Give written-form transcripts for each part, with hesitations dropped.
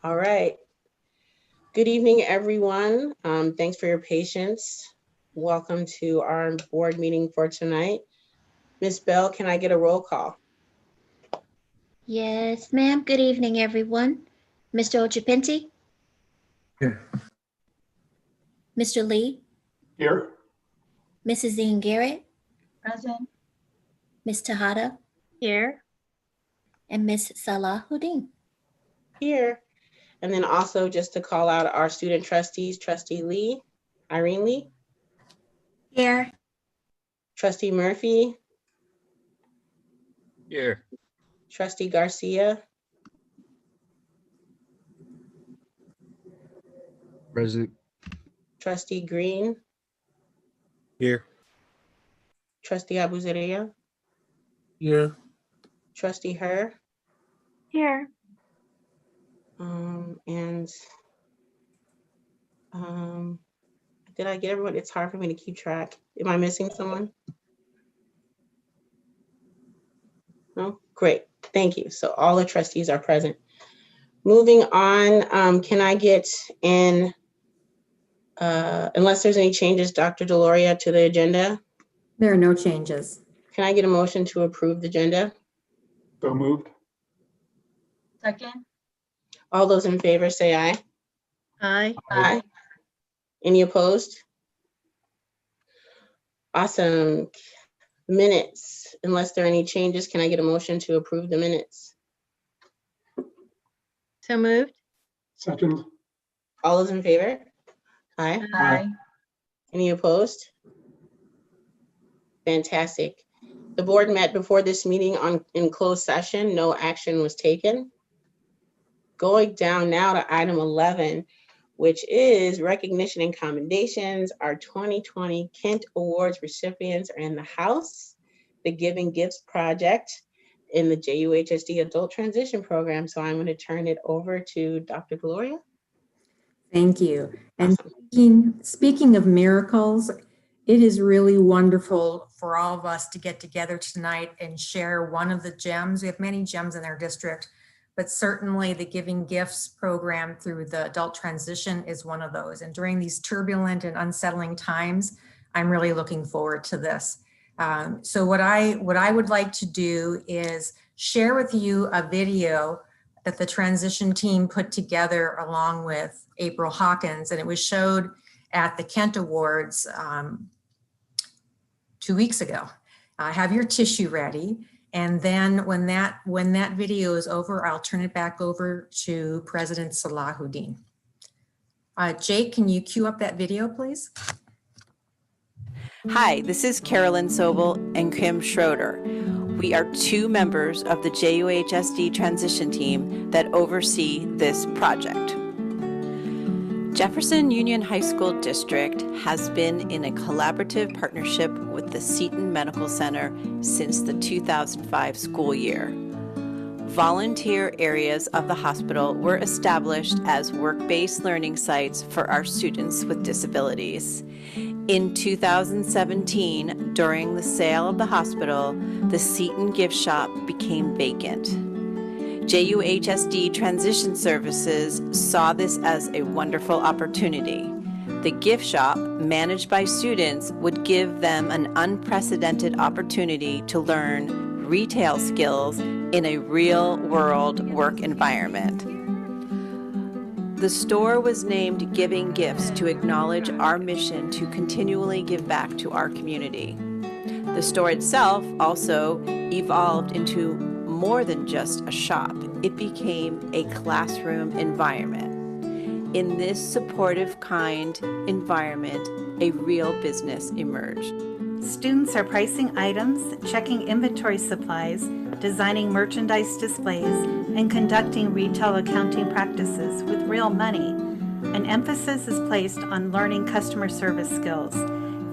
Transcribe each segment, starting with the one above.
All right. Good evening, everyone. Thanks for your patience. Welcome to our board meeting for tonight. Ms. Bell, can I get a roll call? Yes, ma'am. Good evening, everyone. Mr. Pinty? Here. Mr. Lee? Here. Mrs. Ian Garrett? Present. Ms. Tejada? Here. And Ms. Salahuddin? Here. And then also just to call out our student trustees, Trustee Lee, Irene Lee, Here. Trustee Murphy, Here. Trustee Garcia, Present. Trustee Green, Here. Trustee Absidia, Here. Trustee Her, Here. did I get everyone? It's hard for me to keep track. Am I missing someone? No? Great, thank you. So all the trustees are present. Moving on, can I get in, unless there's any changes, Dr. Deloria, to the agenda? There are no changes. Can I get a motion to approve the agenda? So moved. Second. All those in favor say aye. Aye. Aye. Any opposed? Awesome. Minutes, unless there are any changes, can I get a motion to approve the minutes? So moved. Second. All those in favor? Aye. Aye. Any opposed? Fantastic. The board met before this meeting in closed session. No action was taken. Going down now to item 11, which is recognition and commendations. Our 2020 Kent Awards recipients are in the house. The Giving Gifts Project in the JUHSD Adult Transition Program. So I'm going to turn it over to Dr. Gloria. Thank you. And Awesome. speaking of miracles, it is really wonderful for all of us to get together tonight and share one of the gems. We have many gems in our district, but certainly the Giving Gifts program through the adult transition is one of those. And during these turbulent and unsettling times, I'm really looking forward to this. So what I would like to do is share with you a video that the transition team put together along with April Hawkins, and it was showed at the Kent Awards 2 weeks ago. Have your tissue ready. And then when that video is over, I'll turn it back over to President Salahuddin. Jake, can you cue up that video, please? Hi, this is Carolyn Sobel and Kim Schroeder. We are two members of the JUHSD transition team that oversee this project. Jefferson Union High School District has been in a collaborative partnership with the Seton Medical Center since the 2005 school year. Volunteer areas of the hospital were established as work-based learning sites for our students with disabilities. In 2017, during the sale of the hospital, the Seton gift shop became vacant. JUHSD Transition Services saw this as a wonderful opportunity. The gift shop, managed by students, would give them an unprecedented opportunity to learn retail skills in a real-world work environment. The store was named Giving Gifts to acknowledge our mission to continually give back to our community. The store itself also evolved into more than just a shop. It became a classroom environment. In this supportive, kind environment, a real business emerged. Students are pricing items, checking inventory supplies, designing merchandise displays, and conducting retail accounting practices with real money. An emphasis is placed on learning customer service skills.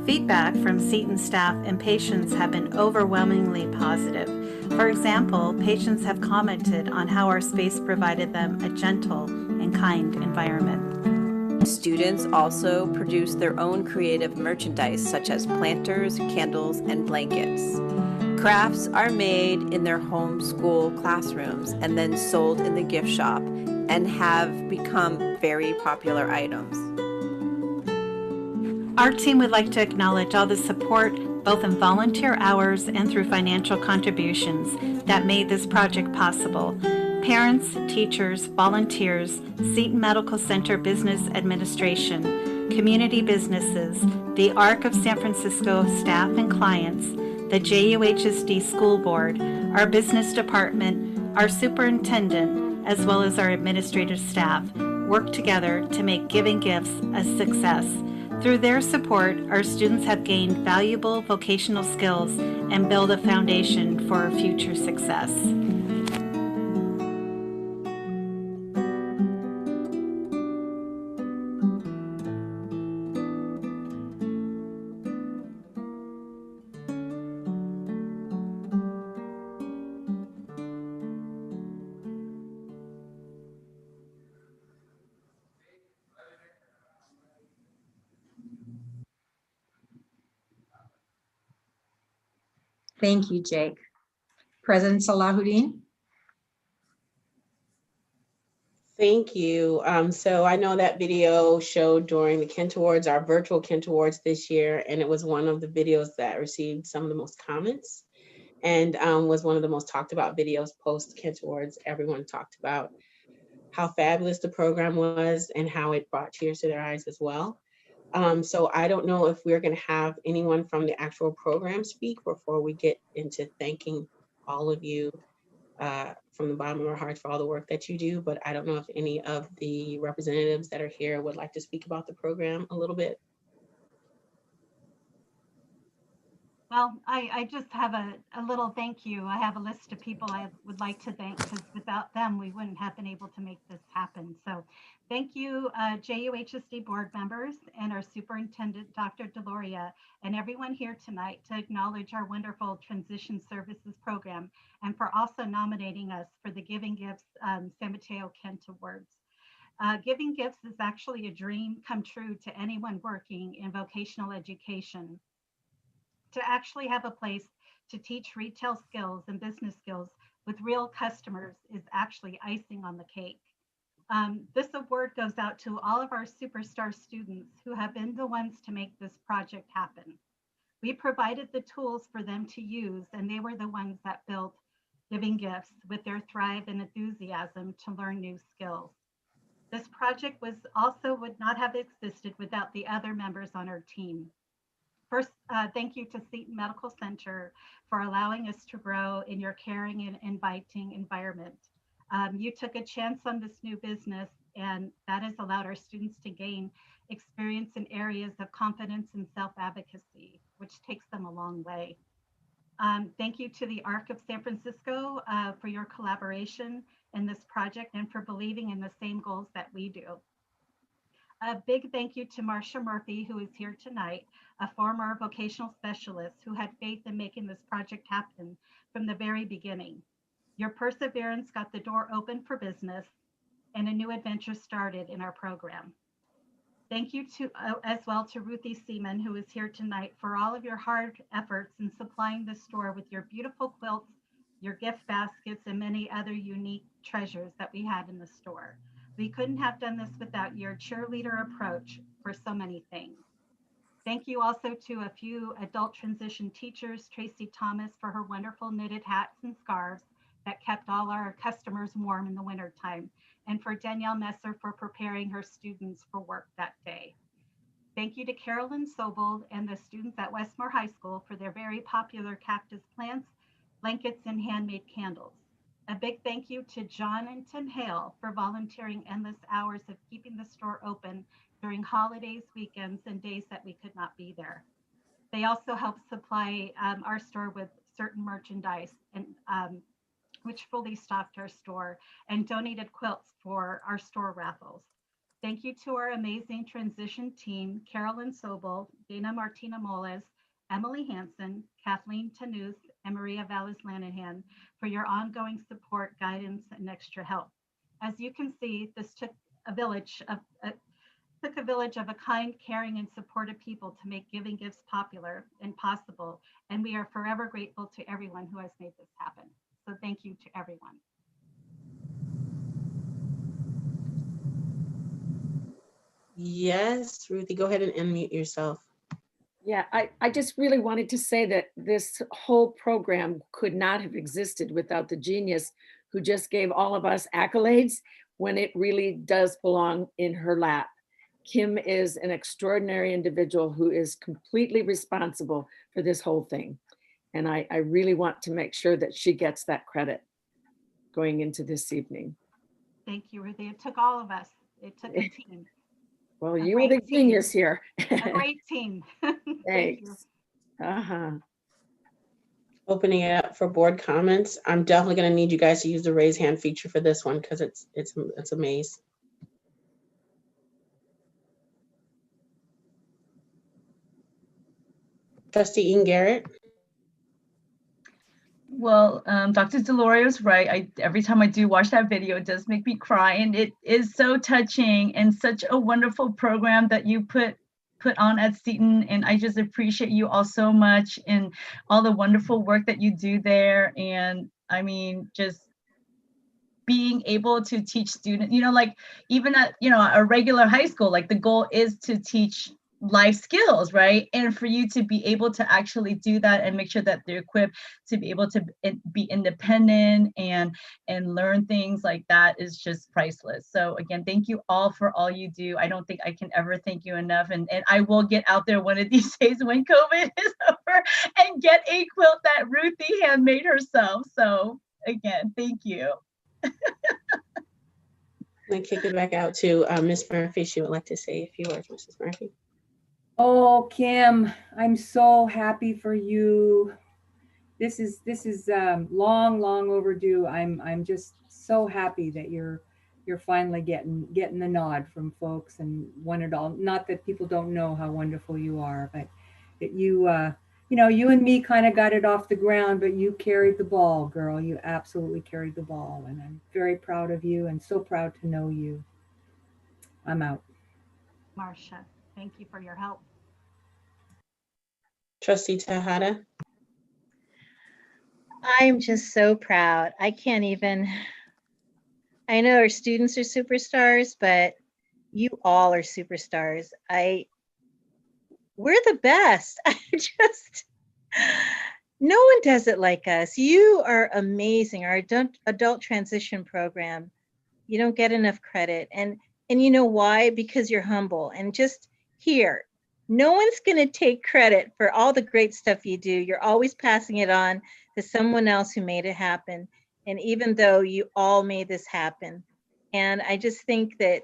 Feedback from Seton staff and patients have been overwhelmingly positive. For example, patients have commented on how our space provided them a gentle and kind environment. Students also produce their own creative merchandise such as planters, candles, and blankets. Crafts are made in their homeschool classrooms and then sold in the gift shop and have become very popular items. Our team would like to acknowledge all the support, both in volunteer hours and through financial contributions, that made this project possible. Parents, teachers, volunteers, Seton Medical Center Business Administration, community businesses, the ARC of San Francisco staff and clients, the JUHSD School Board, our business department, our superintendent, as well as our administrative staff, work together to make Giving Gifts a success. Through their support, our students have gained valuable vocational skills and build a foundation for future success. Thank you, Jake. President Salahuddin? Thank you. So I know that video showed during the Kent Awards, our virtual Kent Awards this year, and it was one of the videos that received some of the most comments and was one of the most talked about videos post Kent Awards. Everyone talked about how fabulous the program was and how it brought tears to their eyes as well. So I don't know if we're going to have anyone from the actual program speak before we get into thanking all of you from the bottom of our hearts for all the work that you do, but I don't know if any of the representatives that are here would like to speak about the program a little bit. Well, I just have a little thank you. I have a list of people I would like to thank because without them, we wouldn't have been able to make this happen. So thank you, JUHSD board members and our superintendent, Dr. Deloria, and everyone here tonight to acknowledge our wonderful transition services program and for also nominating us for the Giving Gifts San Mateo Kent Awards. Giving Gifts is actually a dream come true to anyone working in vocational education. To actually have a place to teach retail skills and business skills with real customers is actually icing on the cake. This award goes out to all of our superstar students who have been the ones to make this project happen. We provided the tools for them to use, and they were the ones that built Giving Gifts with their thrive and enthusiasm to learn new skills. This project would not have existed without the other members on our team. First, thank you to Seton Medical Center for allowing us to grow in your caring and inviting environment. You took a chance on this new business, and that has allowed our students to gain experience in areas of confidence and self-advocacy, which takes them a long way. Thank you to the ARC of San Francisco for your collaboration in this project and for believing in the same goals that we do. A big thank you to Marcia Murphy, who is here tonight, a former vocational specialist who had faith in making this project happen from the very beginning. Your perseverance got the door open for business and a new adventure started in our program. Thank you as well to Ruthie Seaman, who is here tonight, for all of your hard efforts in supplying the store with your beautiful quilts, your gift baskets, and many other unique treasures that we had in the store. We couldn't have done this without your cheerleader approach for so many things. Thank you also to a few adult transition teachers, Tracy Thomas for her wonderful knitted hats and scarves that kept all our customers warm in the wintertime, and for Danielle Messer for preparing her students for work that day. Thank you to Carolyn Sobold and the students at Westmore High School for their very popular cactus plants, blankets, and handmade candles. A big thank you to John and Tim Hale for volunteering endless hours of keeping the store open during holidays, weekends, and days that we could not be there. They also helped supply our store with certain merchandise, and which fully stocked our store, and donated quilts for our store raffles. Thank you to our amazing transition team, Carolyn Sobel, Dana Martina Moles, Emily Hansen, Kathleen Tanus, and Maria Valles-Lanahan for your ongoing support, guidance, and extra help. As you can see, this took a village of took a village of a kind, caring, and supportive people to make giving gifts popular and possible, and we are forever grateful to everyone who has made this happen. So thank you to everyone. Yes, Ruthie, go ahead and unmute yourself. Yeah, I just really wanted to say that this whole program could not have existed without the genius who just gave all of us accolades when it really does belong in her lap. Kim is an extraordinary individual who is completely responsible for this whole thing. And I really want to make sure that she gets that credit going into this evening. Thank you, Ruthie. It took all of us. It took a team. Well, A you were the great team. genius here. A great team. Thank you. Thanks. Uh-huh. Opening it up for board comments. I'm definitely going to need you guys to use the raise hand feature for this one because it's a maze. Trustee Ian Garrett. Well, Dr. Delorio's right. Every time I do watch that video, it does make me cry, and it is so touching and such a wonderful program that you put on at Seton, and I just appreciate you all so much and all the wonderful work that you do there. And I mean, just being able to teach students, like even at, a regular high school, like the goal is to teach life skills, right? And for you to be able to actually do that and make sure that they're equipped to be able to be independent and learn things like that is just priceless. So again, thank you all for all you do. I don't think I can ever thank you enough. And I will get out there one of these days when COVID is over and get a quilt that Ruthie handmade herself. So again, thank you. I'm going to kick it back out to Ms. Murphy. She would like to say a few words, Mrs. Murphy. Oh, Kim, I'm so happy for you. This is long overdue. I'm just so happy that you're finally getting the nod from folks and one and all. Not that people don't know how wonderful you are, but that you and me kind of got it off the ground, but you carried the ball, girl. You absolutely carried the ball, and I'm very proud of you and so proud to know you. I'm out. Marcia, thank you for your help. Trustee Tejada. I'm just so proud. I can't even, I know our students are superstars, but you all are superstars. We're the best. No one does it like us. You are amazing. Our adult transition program, you don't get enough credit. And you know why? Because you're humble and just here. No one's going to take credit for all the great stuff you do. You're always passing it on to someone else who made it happen. And even though you all made this happen, and I just think that,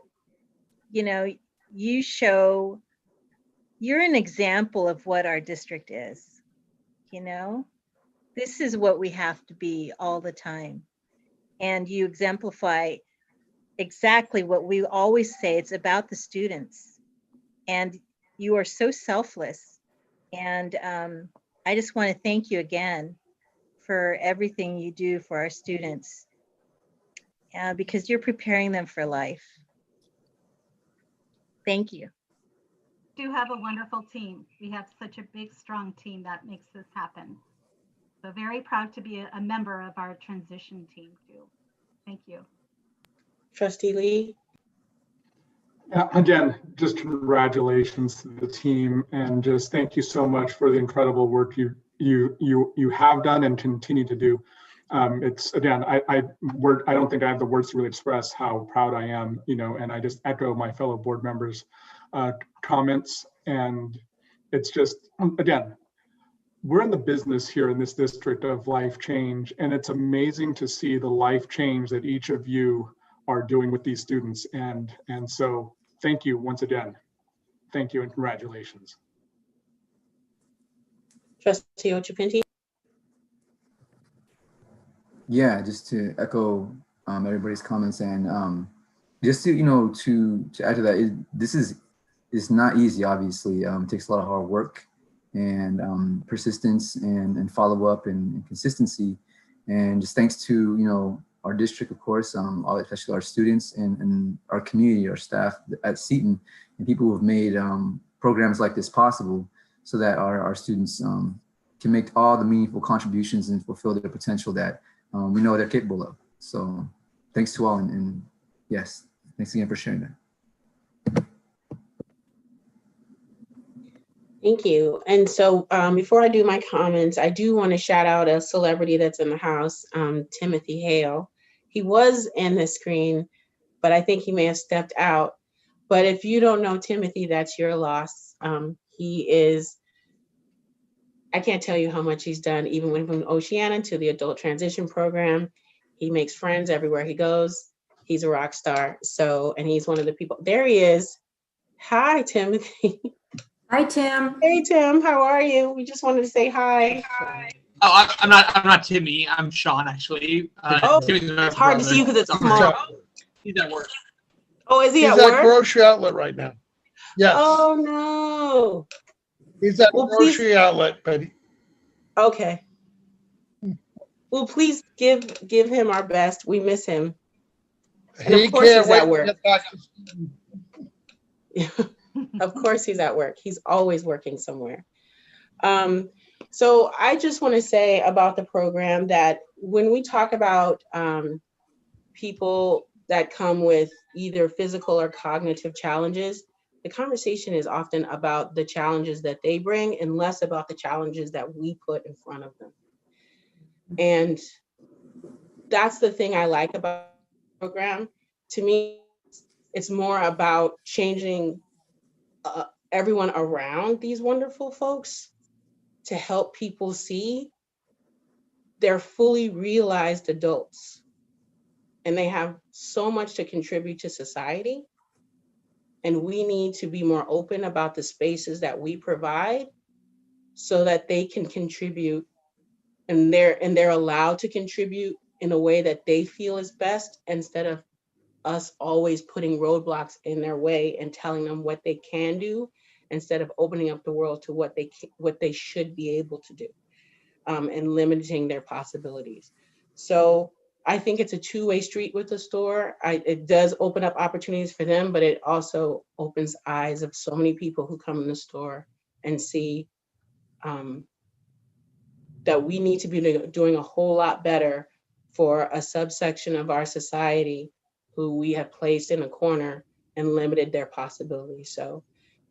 you're an example of what our district is. This is what we have to be all the time. And you exemplify exactly what we always say. It's about the students. And you are so selfless. And I just want to thank you again for everything you do for our students because you're preparing them for life. Thank you. We do have a wonderful team. We have such a big, strong team that makes this happen. So very proud to be a member of our transition team too. Thank you. Trustee Lee. Again, just congratulations to the team, and just thank you so much for the incredible work you have done and continue to do. It's again, I don't think I have the words to really express how proud I am, and I just echo my fellow board members' comments. And it's just, again, we're in the business here in this district of life change, and it's amazing to see the life change that each of you are doing with these students. And so thank you once again. Thank you and congratulations. Trustee Pinty. Yeah, just to echo everybody's comments, and just to to add to that, it's not easy. Obviously, it takes a lot of hard work and persistence and follow up and consistency. And just thanks to our district, of course, especially our students and our community, our staff at Seton, and people who have made programs like this possible so that our students can make all the meaningful contributions and fulfill their potential that we know they're capable of. So thanks to all, and yes, thanks again for sharing that. Thank you. And so before I do my comments, I do want to shout out a celebrity that's in the house, Timothy Hale. He was in the screen, but I think he may have stepped out. But if you don't know Timothy, that's your loss. He is, I can't tell you how much he's done, even from Oceana to the adult transition program. He makes friends everywhere he goes. He's a rock star. So, and he's one of the people. There he is. Hi, Timothy. Hi, Tim. Hey, Tim, how are you? We just wanted to say hi. Oh, I'm not Timmy. I'm Sean, actually. It's hard to see you because it's small. He's at work. Oh, is he He's at work? Grocery Outlet right now. Yes. Oh, no. He's at Grocery Outlet, Betty. Okay. Well, please give him our best. We miss him. And He of course can't he's wait at to work. get back to school. Of course he's at work. He's always working somewhere. So I just want to say about the program that when we talk about people that come with either physical or cognitive challenges, the conversation is often about the challenges that they bring and less about the challenges that we put in front of them. And that's the thing I like about the program. To me, it's more about changing everyone around these wonderful folks to help people see they're fully realized adults and they have so much to contribute to society. And we need to be more open about the spaces that we provide so that they can contribute and they're allowed to contribute in a way that they feel is best, instead of us always putting roadblocks in their way and telling them what they can do instead of opening up the world to what they should be able to do, and limiting their possibilities. So I think it's a two-way street with the store. It does open up opportunities for them, but it also opens eyes of so many people who come in the store and see that we need to be doing a whole lot better for a subsection of our society who we have placed in a corner and limited their possibilities. So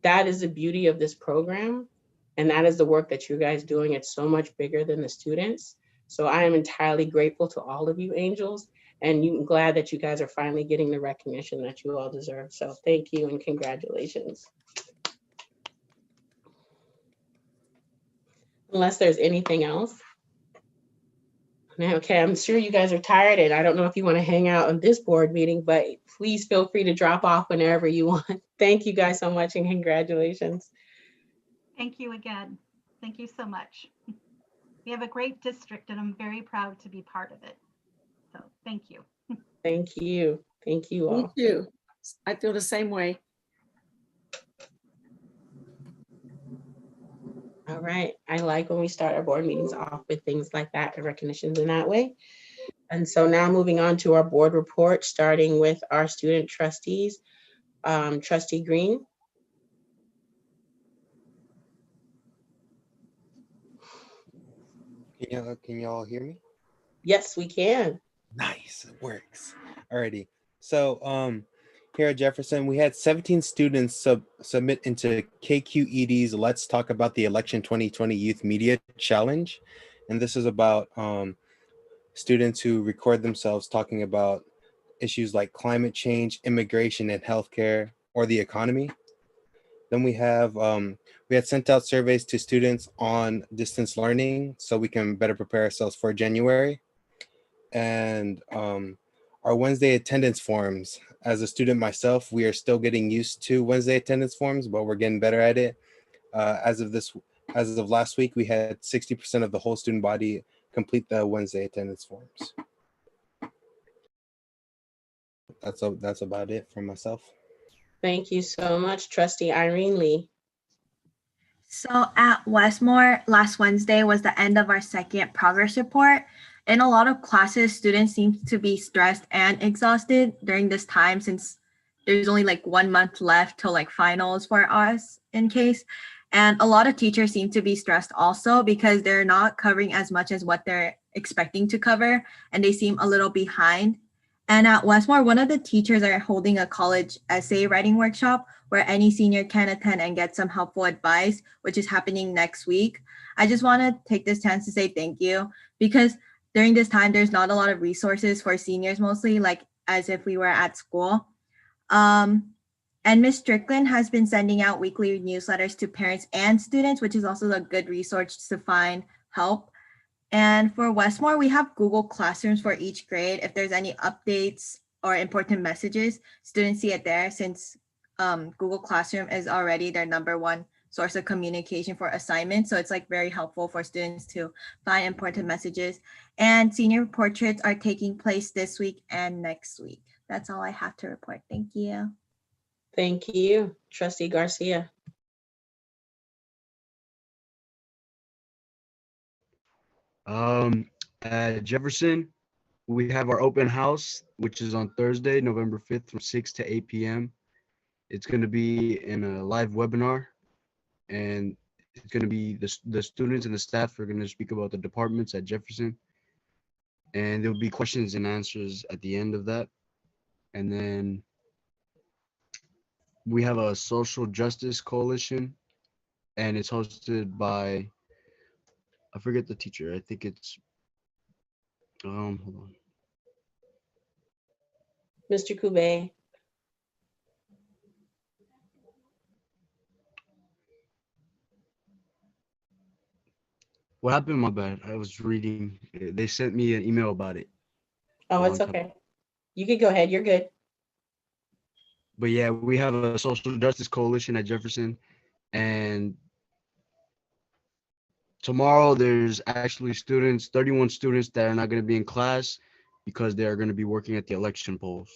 that is the beauty of this program. And that is the work that you guys doing. It's so much bigger than the students. So I am entirely grateful to all of you angels, and I'm glad that you guys are finally getting the recognition that you all deserve. So thank you and congratulations. Unless there's anything else. Okay, I'm sure you guys are tired, and I don't know if you want to hang out on this board meeting, but please feel free to drop off whenever you want. Thank you guys so much and congratulations. Thank you again. Thank you so much. We have a great district and I'm very proud to be part of it. So thank you. Thank you. Thank you all. Thank you. I feel the same way. All right. I like when we start our board meetings off with things like that and recognitions in that way. And so now moving on to our board report, starting with our student trustees. Trustee Green. Can y'all hear me? Yes, we can. Nice, it works. Alrighty. So here at Jefferson, we had 17 students submit into KQED's Let's Talk About the Election 2020 Youth Media Challenge. And this is about students who record themselves talking about issues like climate change, immigration and healthcare, or the economy. Then we had sent out surveys to students on distance learning so we can better prepare ourselves for January. And our Wednesday attendance forms. As a student myself, we are still getting used to Wednesday attendance forms, but we're getting better at it. As of last week, we had 60% of the whole student body complete the Wednesday attendance forms. That's about it from myself. Thank you so much, Trustee Irene Lee. So at Westmore, last Wednesday was the end of our second progress report. In a lot of classes, students seem to be stressed and exhausted during this time since there's only like 1 month left till like finals for us in case. And a lot of teachers seem to be stressed also because they're not covering as much as what they're expecting to cover, and they seem a little behind. And at Westmore, one of the teachers are holding a college essay writing workshop where any senior can attend and get some helpful advice, which is happening next week. I just want to take this chance to say thank you because during this time, there's not a lot of resources for seniors, mostly like as if we were at school. And Ms. Strickland has been sending out weekly newsletters to parents and students, which is also a good resource to find help. And for Westmore, we have Google Classrooms for each grade. If there's any updates or important messages, students see it there since Google Classroom is already their #1 source of communication for assignments. So it's like very helpful for students to find important messages. And senior portraits are taking place this week and next week. That's all I have to report. Thank you. Thank you, Trustee Garcia. At Jefferson, we have our open house, which is on Thursday, November 5th from 6 to 8 p.m. It's going to be in a live webinar, and it's going to be the students and the staff are going to speak about the departments at Jefferson. And there'll be questions and answers at the end of that. And then we have a social justice coalition, and it's hosted by, I forget the teacher. I think it's, hold on. Mr. Kube. What happened? My bad. I was reading. They sent me an email about it. Oh, it's okay. You can go ahead. You're good. But yeah, we have a social justice coalition at Jefferson, and tomorrow there's actually 31 students that are not going to be in class because they're going to be working at the election polls.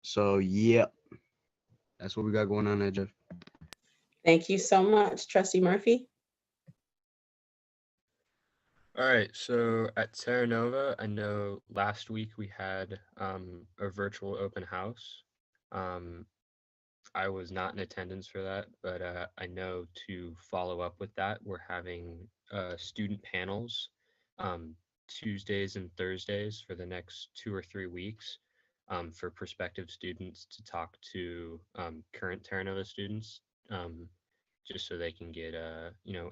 So yeah, that's what we got going on at Jeff. Thank you so much, Trustee Murphy. All right, so at Terra Nova, I know last week we had a virtual open house. I was not in attendance for that, but I know to follow up with that, we're having student panels Tuesdays and Thursdays for the next 2 or 3 weeks for prospective students to talk to current Terra Nova students, just so they can get,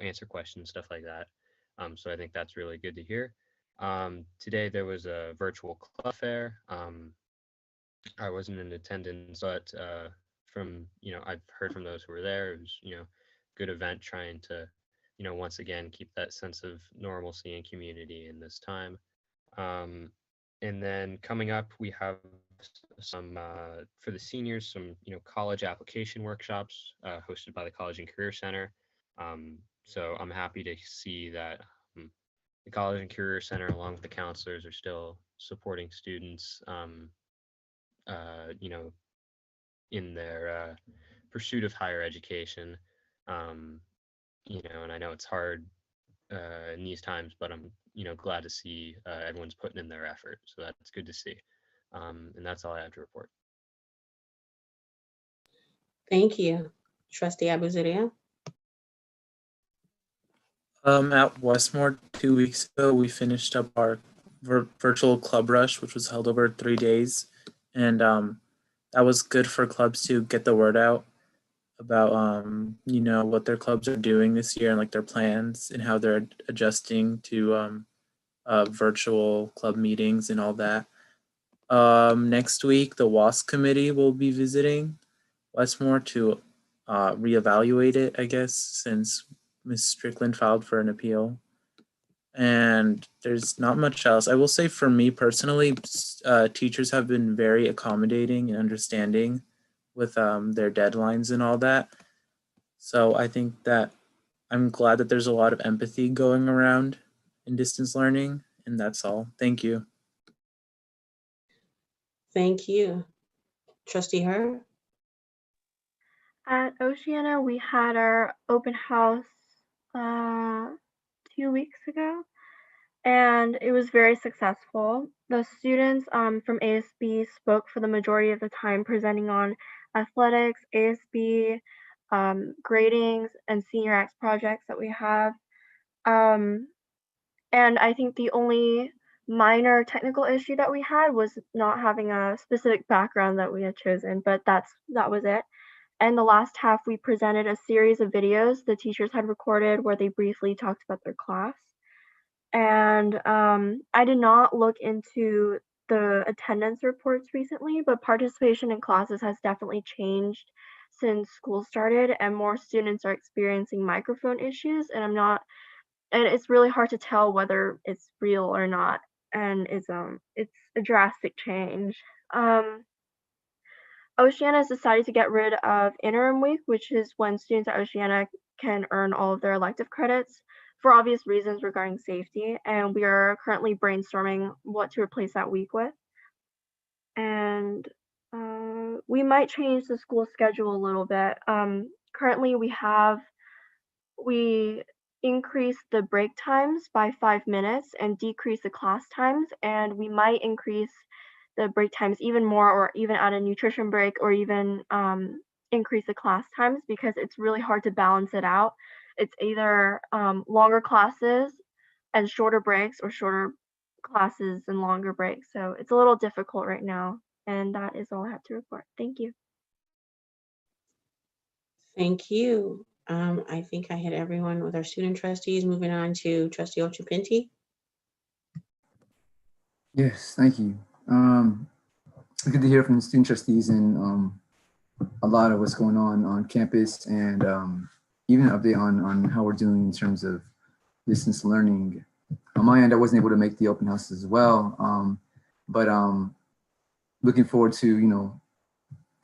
answer questions, stuff like that. So I think that's really good to hear. Today there was a virtual club fair. I wasn't in attendance, but from, I've heard from those who were there, it was, good event trying to, once again, keep that sense of normalcy and community in this time. And then coming up, we have some, for the seniors, some, college application workshops hosted by the College and Career Center. So I'm happy to see that the College and Career Center, along with the counselors, are still supporting students, in their pursuit of higher education. And I know it's hard in these times, but I'm, glad to see everyone's putting in their effort. So that's good to see. And that's all I have to report. Thank you, Trustee Absidia. At Westmore 2 weeks ago, we finished up our virtual club rush, which was held over 3 days. And that was good for clubs to get the word out about, what their clubs are doing this year and like their plans and how they're adjusting to virtual club meetings and all that. Next week, the WASC committee will be visiting Westmore to reevaluate it, I guess, since Ms. Strickland filed for an appeal. And there's not much else. I will say for me personally, teachers have been very accommodating and understanding with their deadlines and all that. So I think that I'm glad that there's a lot of empathy going around in distance learning, and that's all. Thank you. Thank you. Trustee Herr? At Oceana, we had our open house 2 weeks ago, and it was very successful. The students from ASB spoke for the majority of the time, presenting on athletics, ASB, gradings, and senior X projects that we have. And I think the only minor technical issue that we had was not having a specific background that we had chosen, but that was it. And the last half, we presented a series of videos the teachers had recorded where they briefly talked about their class. And I did not look into the attendance reports recently, but participation in classes has definitely changed since school started, and more students are experiencing microphone issues, and it's really hard to tell whether it's real or not, and it's a drastic change. Oceana has decided to get rid of interim week, which is when students at Oceana can earn all of their elective credits for obvious reasons regarding safety, and we are currently brainstorming what to replace that week with. And we might change the school schedule a little bit. Currently we increase the break times by 5 minutes and decrease the class times, and we might increase the break times even more, or even add a nutrition break, or even increase the class times, because it's really hard to balance it out. It's either longer classes and shorter breaks, or shorter classes and longer breaks. So it's a little difficult right now. And that is all I have to report. Thank you. Thank you. I think I hit everyone with our student trustees. Moving on to Trustee Pinty. Yes, thank you. Good to hear from the student trustees and a lot of what's going on campus, and even an update on how we're doing in terms of distance learning. On my end, I wasn't able to make the open house as well, but looking forward to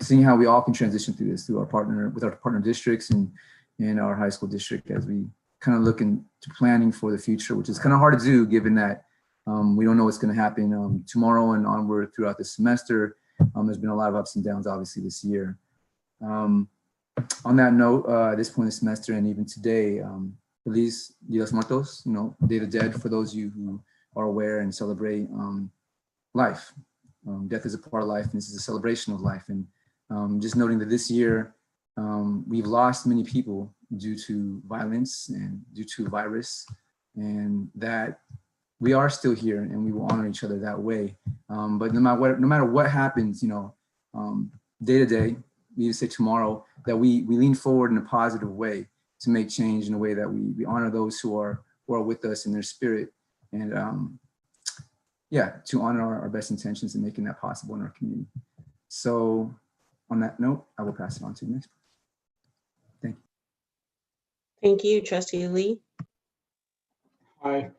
seeing how we all can transition through this with our partner districts and our high school district, as we kind of look into planning for the future, which is kind of hard to do given that we don't know what's going to happen tomorrow and onward throughout the semester. There's been a lot of ups and downs, obviously, this year. On that note, at this point in the semester and even today, Feliz Dia de los Muertos, Day of the Dead, for those of you who are aware and celebrate life. Death is a part of life, and this is a celebration of life. And just noting that this year, we've lost many people due to violence and due to virus, and that we are still here and we will honor each other that way. But no matter what happens, day to day, we say tomorrow, that we lean forward in a positive way to make change in a way that we honor those who are with us in their spirit, and to honor our best intentions in making that possible in our community. So on that note, I will pass it on to the next person. Thank you. Thank you, Trustee Lee. Hi.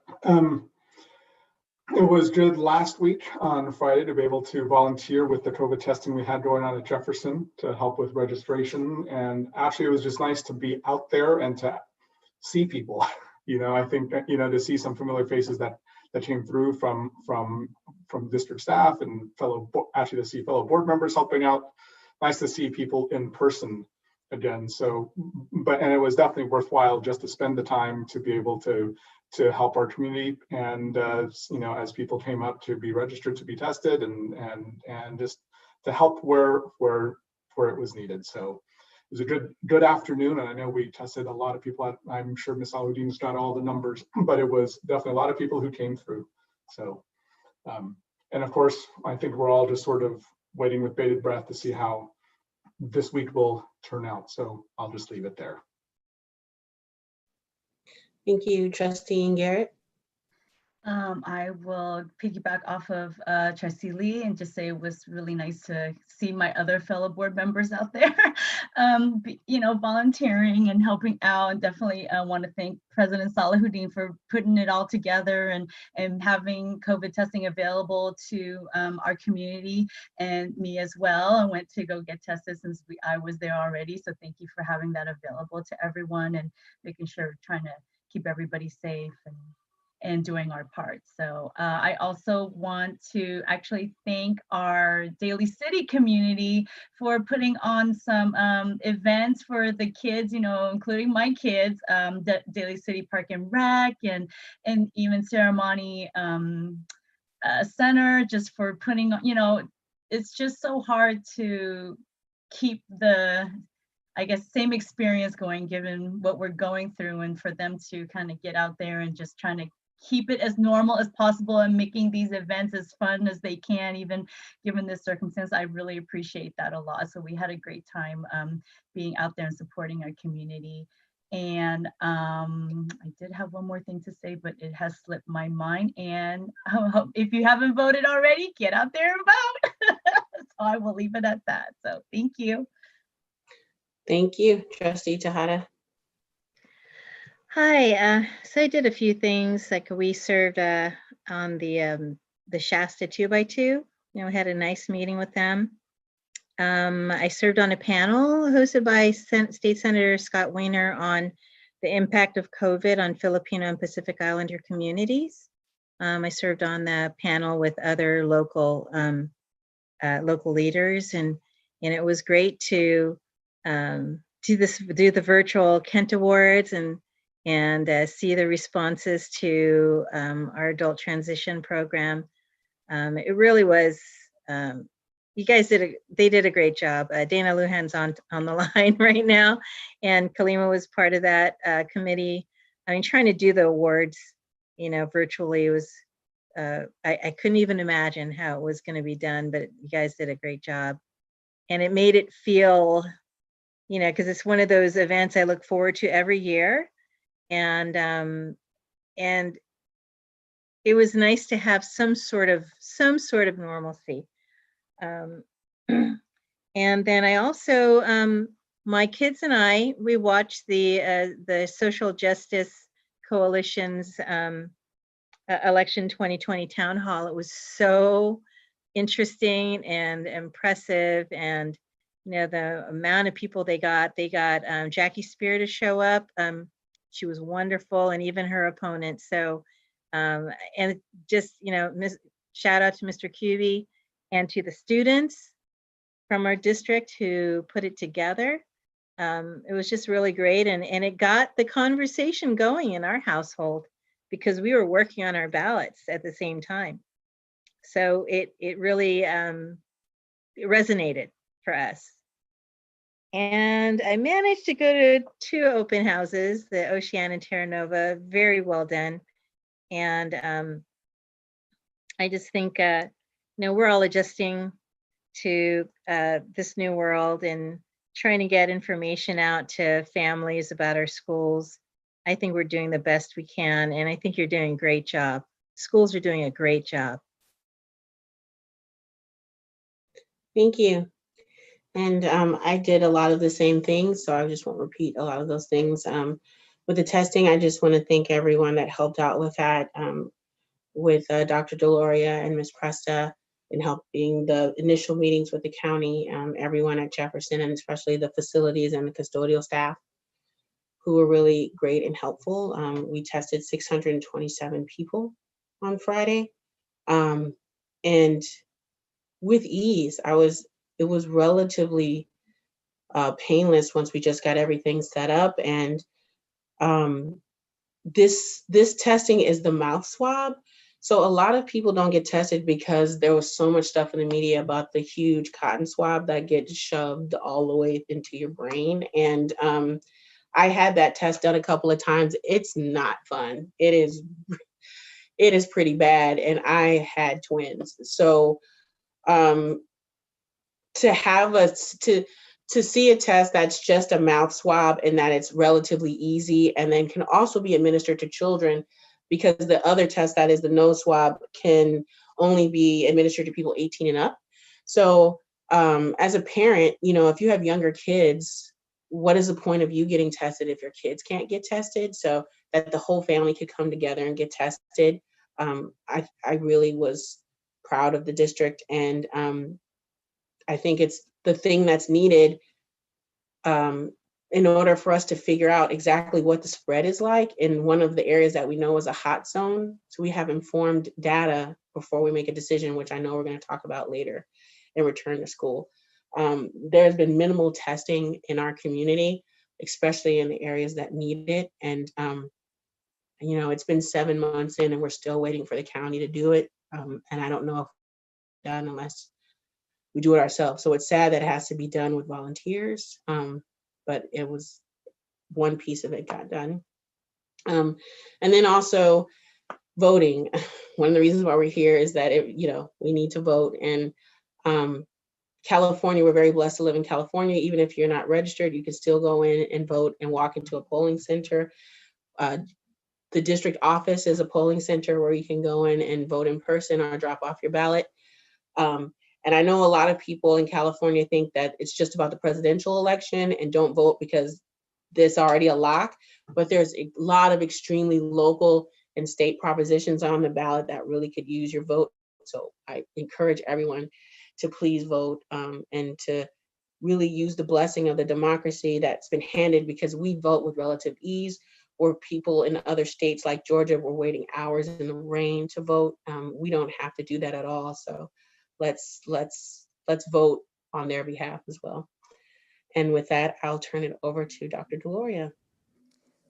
It was good last week on Friday to be able to volunteer with the COVID testing we had going on at Jefferson to help with registration. And actually, it was just nice to be out there and to see people. I think that, to see some familiar faces that came through from district staff and to see fellow board members helping out. Nice to see people in person again. So, and it was definitely worthwhile just to spend the time to be able to help our community, and as people came up to be registered to be tested, and just to help where it was needed. So it was a good afternoon, and I know we tested a lot of people. I'm sure Ms. Aludin's got all the numbers, but it was definitely a lot of people who came through. So, and of course, I think we're all just sort of waiting with bated breath to see how this week will turn out. So I'll just leave it there. Thank you, Trustee Garrett. I will piggyback off of Trustee Lee and just say it was really nice to see my other fellow board members out there, volunteering and helping out. And definitely want to thank President Salahuddin for putting it all together and having COVID testing available to our community, and me as well. I went to go get tested since I was there already. So thank you for having that available to everyone and making sure, trying to keep everybody safe and doing our part. So I also want to actually thank our Daly City community for putting on some events for the kids, you know, including my kids, the Daly City Park and Rec, and even Ceremony Center, just for putting, you know, it's just so hard to keep the, I guess, same experience going, given what we're going through, and for them to kind of get out there and just trying to keep it as normal as possible and making these events as fun as they can, even given this circumstance. I really appreciate that a lot. So we had a great time being out there and supporting our community. And I did have one more thing to say, but it has slipped my mind. And if you haven't voted already, get out there and vote. So I will leave it at that. So thank you. Thank you, Trustee Tejada. Hi, so I did a few things. Like we served on the Shasta 2x2. You know, we had a nice meeting with them. I served on a panel hosted by State Senator Scott Weiner on the impact of COVID on Filipino and Pacific Islander communities. I served on the panel with other local leaders, and it was great to do the virtual Kent Awards and see the responses to our adult transition program. It really was. You guys they did a great job. Dana Lujan's on the line right now, and Kalima was part of that committee. I mean, trying to do the awards, you know, virtually was, I couldn't even imagine how it was going to be done, but you guys did a great job. And it made it feel, you know, because it's one of those events I look forward to every year. And it was nice to have some sort of normalcy. And then I also, my kids and we watched the Social Justice Coalition's Election 2020 Town Hall. It was so interesting and impressive, and you know, the amount of people they got Jackie Spear to show up. She was wonderful, and even her opponent. So, and just, you know, shout out to Mr. Cubey and to the students from our district who put it together. It was just really great, and it got the conversation going in our household because we were working on our ballots at the same time. So it really it resonated for us. And I managed to go to 2 open houses, the Oceana and Terra Nova, very well done. And I just think, you know, we're all adjusting to this new world and trying to get information out to families about our schools. I think we're doing the best we can, and I think you're doing a great job. Schools are doing a great job. Thank you. And I did a lot of the same things, so I just won't repeat a lot of those things. With the testing, I just want to thank everyone that helped out with that, with Dr. Deloria and Ms. Presta, in helping the initial meetings with the county, everyone at Jefferson, and especially the facilities and the custodial staff, who were really great and helpful. We tested 627 people on Friday, and with ease. It was relatively painless once we just got everything set up. And this testing is the mouth swab. So a lot of people don't get tested because there was so much stuff in the media about the huge cotton swab that gets shoved all the way into your brain. And I had that test done a couple of times. It's not fun. It is pretty bad. And I had twins. So to have to see a test that's just a mouth swab and that it's relatively easy and then can also be administered to children, because the other test that is the nose swab can only be administered to people 18 and up. So as a parent, you know, if you have younger kids, what is the point of you getting tested if your kids can't get tested? So that the whole family could come together and get tested. I really was proud of the district, and I think it's the thing that's needed, in order for us to figure out exactly what the spread is like in one of the areas that we know is a hot zone. So we have informed data before we make a decision, which I know we're going to talk about later and return to school. There's been minimal testing in our community, especially in the areas that need it. And, you know, it's been 7 months in and we're still waiting for the county to do it. And I don't know if it's done unless we do it ourselves. So it's sad that it has to be done with volunteers, but it was one piece of it got done. And then also voting. One of the reasons why we're here is that, you know, we need to vote. And California, we're very blessed to live in California. Even if you're not registered, you can still go in and vote and walk into a polling center. The district office is a polling center where you can go in and vote in person or drop off your ballot. And I know a lot of people in California think that it's just about the presidential election and don't vote because there's already a lock, but there's a lot of extremely local and state propositions on the ballot that really could use your vote. So I encourage everyone to please vote and to really use the blessing of the democracy that's been handed, because we vote with relative ease, where people in other states like Georgia were waiting hours in the rain to vote. We don't have to do that at all. So let's vote on their behalf as well. And with that, I'll turn it over to Dr. Deloria.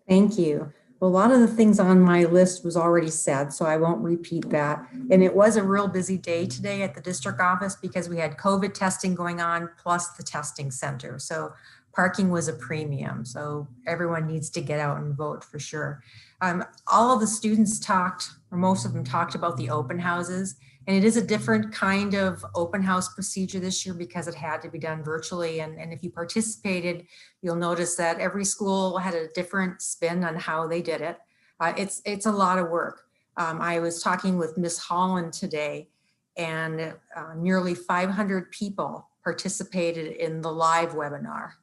Thank you. Well, a lot of the things on my list was already said, so I won't repeat that. And it was a real busy day today at the district office because we had COVID testing going on plus the testing center. So parking was a premium. So everyone needs to get out and vote for sure. All of the students talked, or most of them talked about the open houses. And it is a different kind of open house procedure this year because it had to be done virtually. And if you participated, you'll notice that every school had a different spin on how they did it. It's a lot of work. I was talking with Miss Holland today, and nearly 500 people participated in the live webinar.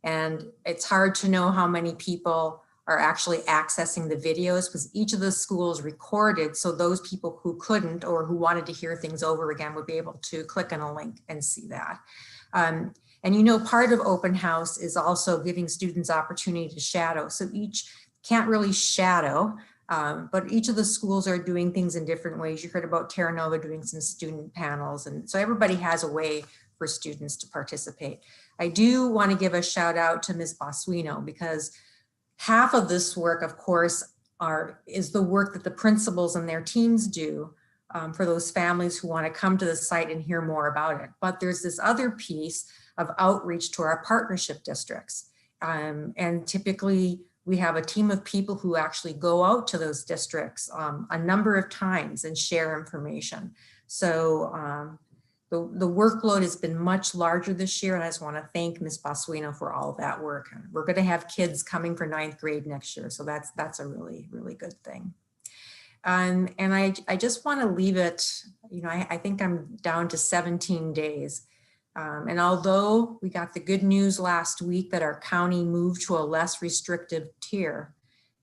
And it's hard to know how many people are actually accessing the videos because each of the schools recorded, so those people who couldn't or who wanted to hear things over again would be able to click on a link and see that. And you know, part of open house is also giving students opportunity to shadow. So each can't really shadow, but each of the schools are doing things in different ways. You heard about Terra Nova doing some student panels, and so everybody has a way for students to participate. I do want to give a shout out to Ms. Basuino, because half of this work, of course, is the work that the principals and their teams do for those families who want to come to the site and hear more about it. But there's this other piece of outreach to our partnership districts. And typically we have a team of people who actually go out to those districts a number of times and share information. So the workload has been much larger this year, and I just want to thank Ms. Basuino for all of that work. We're going to have kids coming for 9th grade next year, so that's a really, really good thing. And I just want to leave it, you know, I think I'm down to 17 days. And although we got the good news last week that our county moved to a less restrictive tier,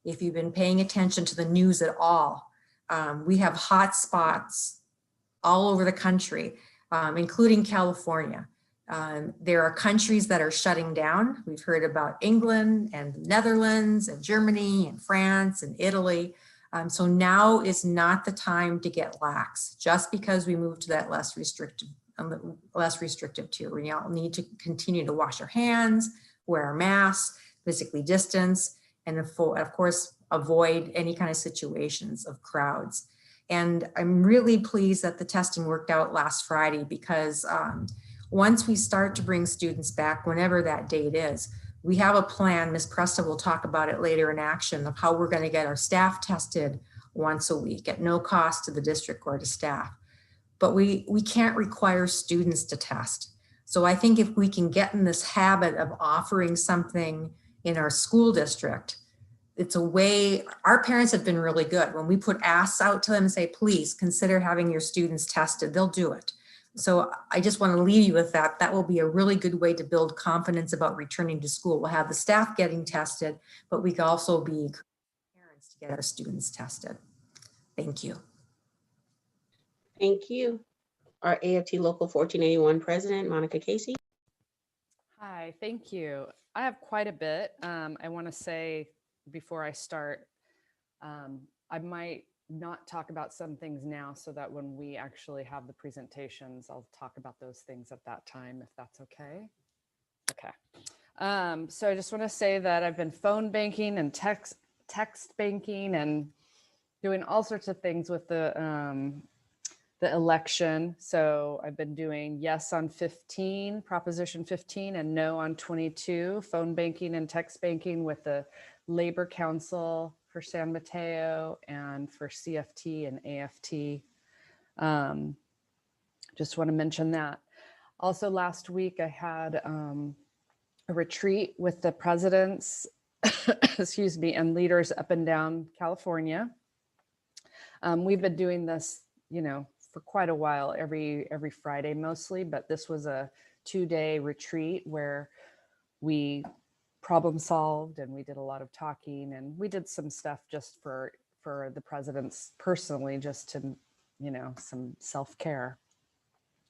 if you've been paying attention to the news at all, we have hot spots all over the country. Including California. There are countries that are shutting down. We've heard about England and the Netherlands and Germany and France and Italy. So now is not the time to get lax. Just because we move to that less restrictive tier, we all need to continue to wash our hands, wear our masks, physically distance, and of course, avoid any kind of situations of crowds. And I'm really pleased that the testing worked out last Friday, because once we start to bring students back, whenever that date is, we have a plan. Ms. Presta will talk about it later in action of how we're going to get our staff tested once a week at no cost to the district or to staff. But we can't require students to test. So I think if we can get in this habit of offering something in our school district, it's a way. Our parents have been really good. When we put asks out to them and say, please consider having your students tested, they'll do it. So I just want to leave you with that. That will be a really good way to build confidence about returning to school. We'll have the staff getting tested, but we can also be parents to get our students tested. Thank you. Thank you. Our AFT Local 1481 President, Monica Casey. Hi, Hi, thank you. I have quite a bit. I want to say before I start, I might not talk about some things now so that when we actually have the presentations, I'll talk about those things at that time, if that's okay. Okay. So I just want to say that I've been phone banking and text banking and doing all sorts of things with the election. So I've been doing yes on 15, Proposition 15, and no on 22, phone banking and text banking with the Labor Council for San Mateo and for CFT and AFT. Just want to mention that. Also last week I had a retreat with the presidents, excuse me, and leaders up and down California. We've been doing this, you know, for quite a while, every Friday mostly, but this was a 2-day retreat where we problem solved and we did a lot of talking, and we did some stuff just for the presidents personally, just to, you know, some self-care.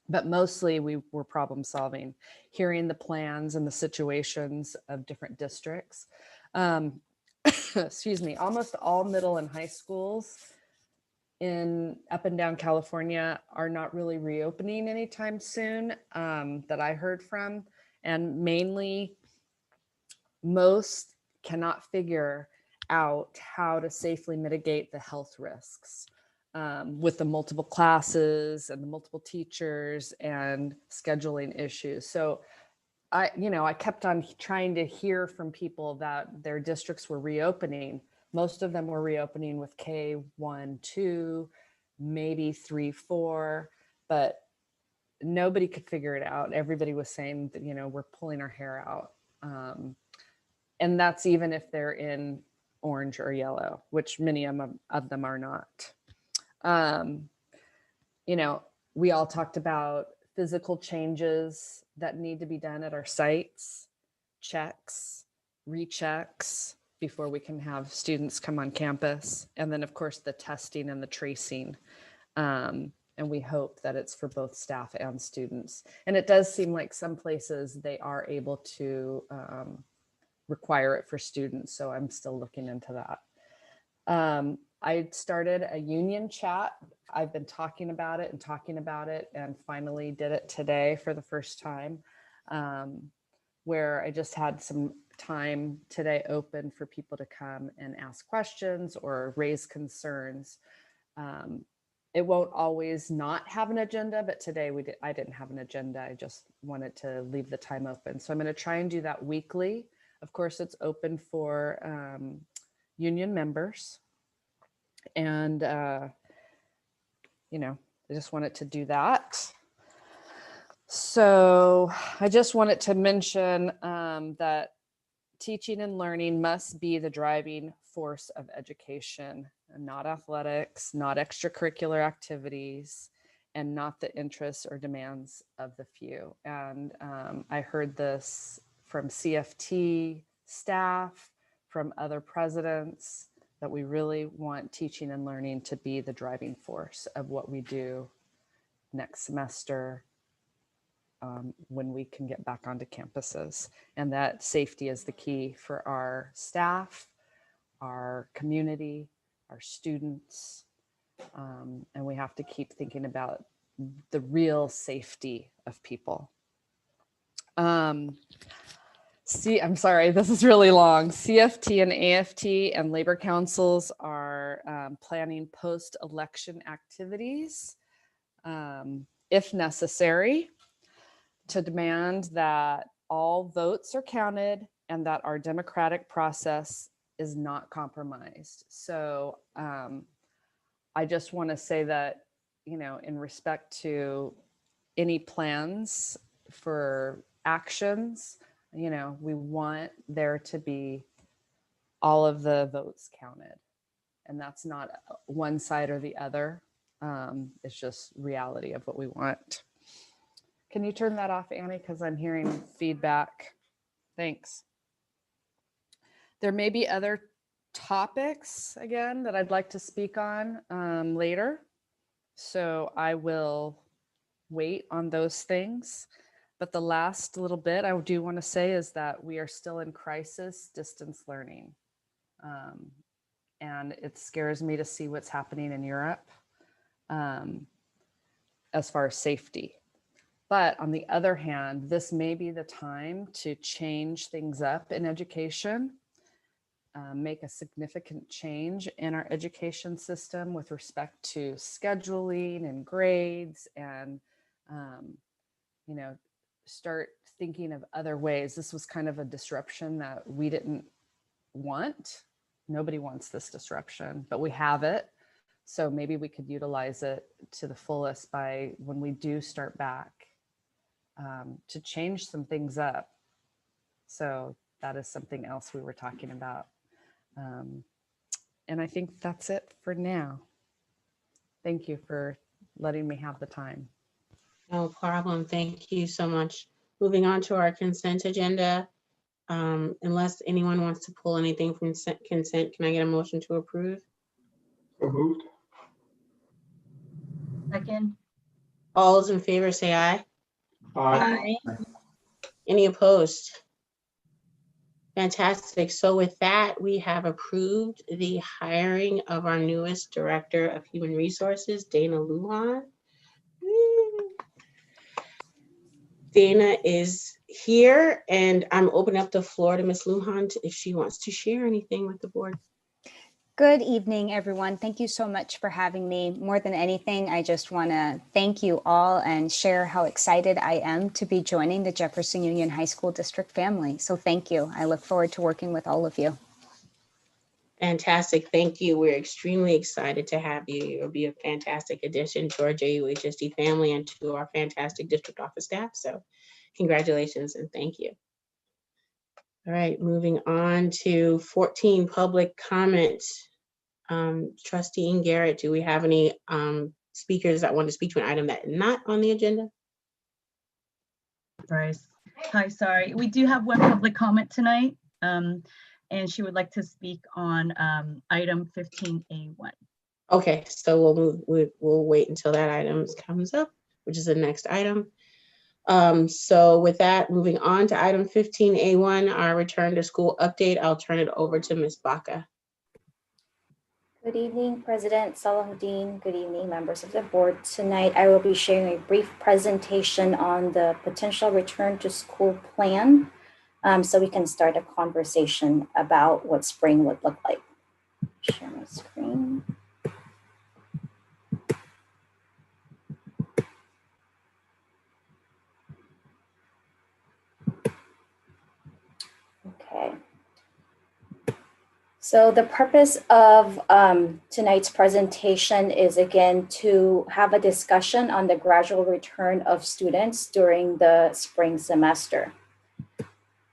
But mostly we were problem solving, hearing the plans and the situations of different districts. Excuse me, almost all middle and high schools in up and down California are not really reopening anytime soon, that I heard from. And mainly most cannot figure out how to safely mitigate the health risks with the multiple classes and the multiple teachers and scheduling issues. So I kept on trying to hear from people that their districts were reopening. Most of them were reopening with K1, 2, maybe 3, 4, but nobody could figure it out. Everybody was saying that, you know, we're pulling our hair out. And that's even if they're in orange or yellow, which many of them are not. You know, we all talked about physical changes that need to be done at our sites, checks, rechecks before we can have students come on campus. And then of course the testing and the tracing. And we hope that it's for both staff and students. And it does seem like some places they are able to require it for students. So I'm still looking into that. I started a union chat. I've been talking about it and finally did it today for the first time, where I just had some time today open for people to come and ask questions or raise concerns. It won't always not have an agenda, but today I didn't have an agenda. I just wanted to leave the time open. So I'm going to try and do that weekly. Of course, it's open for union members. And, you know, I just wanted to do that. So I just wanted to mention that teaching and learning must be the driving force of education, and not athletics, not extracurricular activities, and not the interests or demands of the few. And I heard this from CFT staff, from other presidents, that we really want teaching and learning to be the driving force of what we do next semester, when we can get back onto campuses, and that safety is the key for our staff, our community, our students, and we have to keep thinking about the real safety of people. I'm sorry, this is really long. CFT and AFT and labor councils are planning post-election activities, if necessary, to demand that all votes are counted and that our democratic process is not compromised. So I just want to say that, you know, in respect to any plans for actions, you know, we want there to be all of the votes counted. And that's not one side or the other. It's just reality of what we want. Can you turn that off, Annie? Because I'm hearing feedback. Thanks. There may be other topics, again, that I'd like to speak on later. So I will wait on those things. But the last little bit I do want to say is that we are still in crisis distance learning. And it scares me to see what's happening in Europe as far as safety. But on the other hand, this may be the time to change things up in education, make a significant change in our education system with respect to scheduling and grades and, you know, start thinking of other ways. This was kind of a disruption that we didn't want. Nobody wants this disruption, but we have it. So maybe we could utilize it to the fullest by when we do start back to change some things up. So that is something else we were talking about. And I think that's it for now. Thank you for letting me have the time. No problem. Thank you so much. Moving on to our consent agenda. Unless anyone wants to pull anything from consent, can I get a motion to approve? So moved. Second. All those in favor say aye. Aye. Any opposed? Fantastic. So with that, we have approved the hiring of our newest Director of Human Resources, Dana Lujan. Dana is here, and I'm opening up the floor to Ms. Lujan if she wants to share anything with the board. Good evening, everyone. Thank you so much for having me. More than anything, I just want to thank you all and share how excited I am to be joining the Jefferson Union High School District family. So thank you. I look forward to working with all of you. Fantastic. Thank you. We're extremely excited to have you. You'll be a fantastic addition to our JUHSD family and to our fantastic district office staff. So congratulations and thank you. All right, moving on to 14, public comments. Trustee Garrett, do we have any speakers that want to speak to an item that is not on the agenda? Hi, sorry. We do have one public comment tonight, and she would like to speak on item 15A1. Okay, so we'll wait until that item comes up, which is the next item. So with that, moving on to item 15A1, our return to school update, I'll turn it over to Ms. Baca. Good evening, President Salahuddin. Good evening, members of the board. Tonight, I will be sharing a brief presentation on the potential return to school plan, so we can start a conversation about what spring would look like. Share my screen. Okay. So the purpose of tonight's presentation is again to have a discussion on the gradual return of students during the spring semester.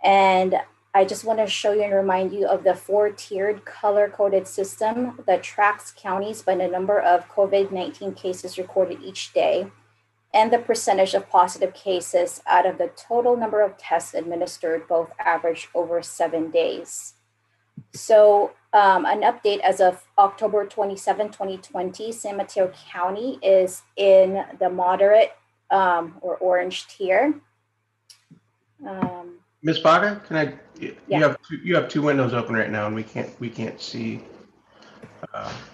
And I just want to show you and remind you of the 4-tiered color-coded system that tracks counties by the number of COVID-19 cases recorded each day and the percentage of positive cases out of the total number of tests administered, both average over 7 days. So an update as of October 27, 2020, San Mateo County is in the moderate or orange tier. Ms. Baca, can I? You have two windows open right now, and we can't see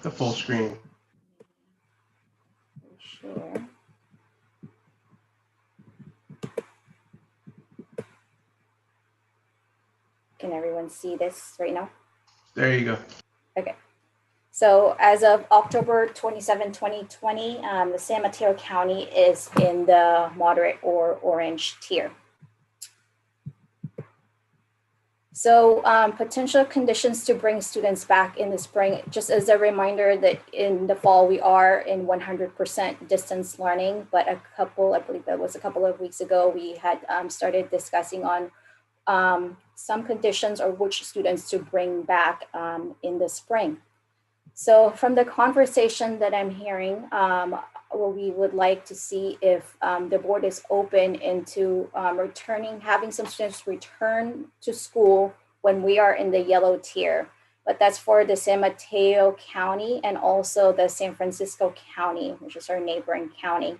the full screen. Sure. Can everyone see this right now? There you go. Okay. So as of October 27, 2020, the San Mateo County is in the moderate or orange tier. So potential conditions to bring students back in the spring, just as a reminder that in the fall we are in 100% distance learning, but I believe that was a couple of weeks ago, we had started discussing on some conditions or which students to bring back in the spring. So from the conversation that I'm hearing, we would like to see if the board is open into having some students return to school when we are in the yellow tier. But that's for the San Mateo County and also the San Francisco County, which is our neighboring county.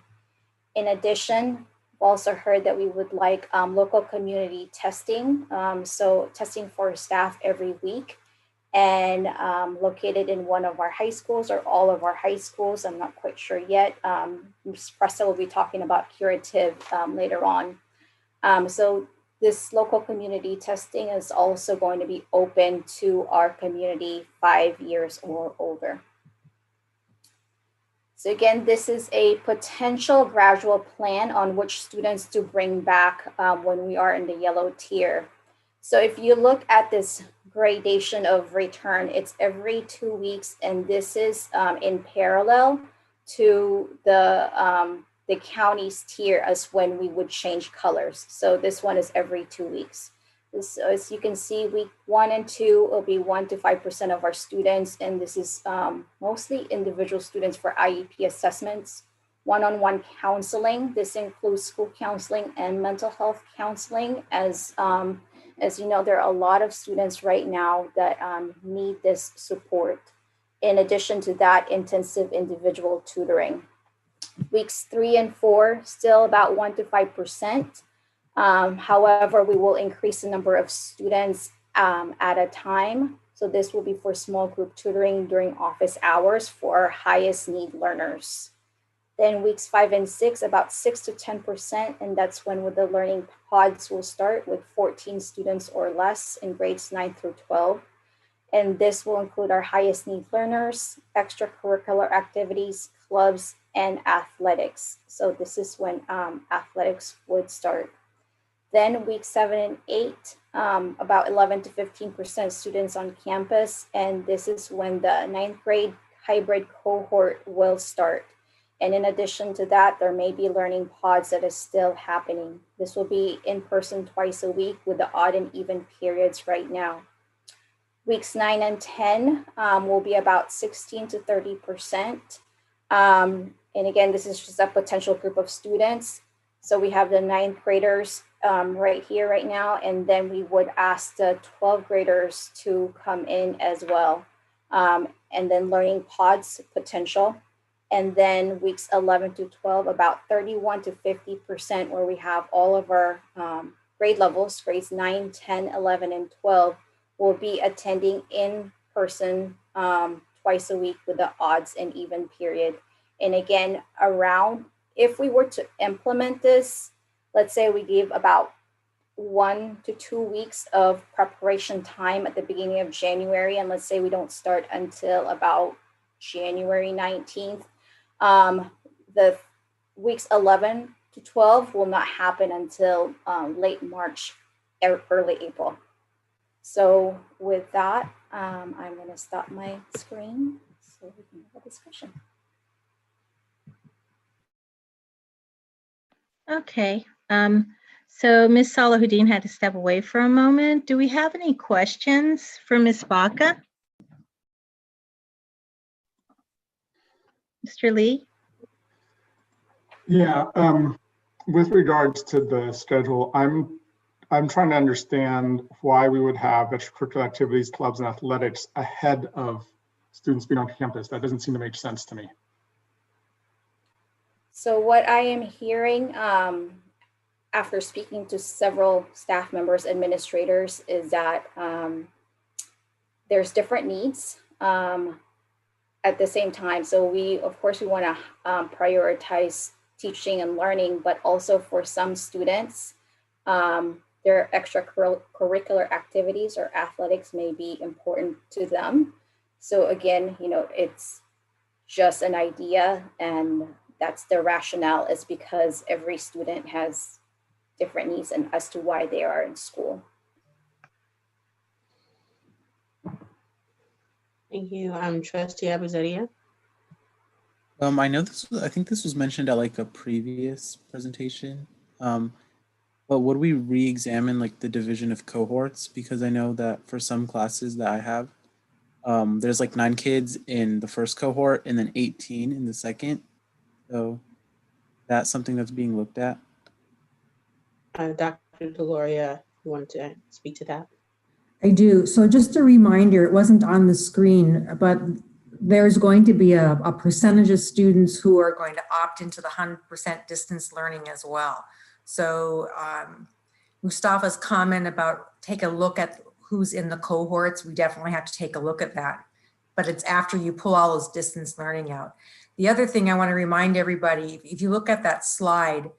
In addition, We also heard that we would like local community testing, so testing for staff every week, and located in one of our high schools or all of our high schools. I'm not quite sure yet. Ms. Presta will be talking about curative later on. So this local community testing is also going to be open to our community 5 years or older. So again, this is a potential gradual plan on which students to bring back when we are in the yellow tier. So if you look at this gradation of return, it's every 2 weeks, and this is in parallel to the county's tier as when we would change colors. So this one is every 2 weeks. So as you can see, week 1 and 2 will be 1 to 5% of our students, and this is mostly individual students for IEP assessments. One-on-one counseling. This includes school counseling and mental health counseling. As you know, there are a lot of students right now that need this support. In addition to that, intensive individual tutoring. Weeks 3 and 4, still about 1 to 5%. However, we will increase the number of students at a time. So this will be for small group tutoring during office hours for our highest need learners. Then weeks 5 and 6, about 6 to 10%, and that's when the learning pods will start with 14 students or less in grades 9 through 12. And this will include our highest need learners, extracurricular activities, clubs, and athletics. So this is when athletics would start. Then week 7 and 8, about 11 to 15% students on campus. And this is when the 9th grade hybrid cohort will start. And in addition to that, there may be learning pods that is still happening. This will be in person twice a week with the odd and even periods right now. Weeks 9 and 10 will be about 16 to 30%. And again, this is just a potential group of students. So we have the 9th graders right here, right now, and then we would ask the 12th graders to come in as well. And then learning pods potential. And then weeks 11 to 12, about 31 to 50%, where we have all of our grade levels, grades 9, 10, 11, and 12, will be attending in person twice a week with the odds and even period. And again, if we were to implement this, let's say we give about 1 to 2 weeks of preparation time at the beginning of January, and let's say we don't start until about January 19th, the weeks 11 to 12 will not happen until late March, early April. So with that, I'm going to stop my screen so we can have a discussion. Okay. So Ms. Salahuddin had to step away for a moment. Do we have any questions for Ms. Baca? Mr. Lee? Yeah, with regards to the schedule, I'm trying to understand why we would have extracurricular activities, clubs, and athletics ahead of students being on campus. That doesn't seem to make sense to me. So what I am hearing after speaking to several staff members, administrators, is that there's different needs at the same time. So of course, we want to prioritize teaching and learning, but also for some students, their extracurricular activities or athletics may be important to them. So again, it's just an idea, and that's the rationale, is because every student has different needs and as to why they are in school. Thank you. Trustee Absidia. I know I think this was mentioned at like a previous presentation. But would we re-examine like the division of cohorts? Because I know that for some classes that I have, there's like 9 kids in the first cohort and then 18 in the second. So that's something that's being looked at. Dr. Deloria, you want to speak to that? I do. So just a reminder, it wasn't on the screen, but there's going to be a percentage of students who are going to opt into the 100% distance learning as well. So Mustafa's comment about take a look at who's in the cohorts, we definitely have to take a look at that. But it's after you pull all those distance learning out. The other thing I want to remind everybody, if you look at that slide,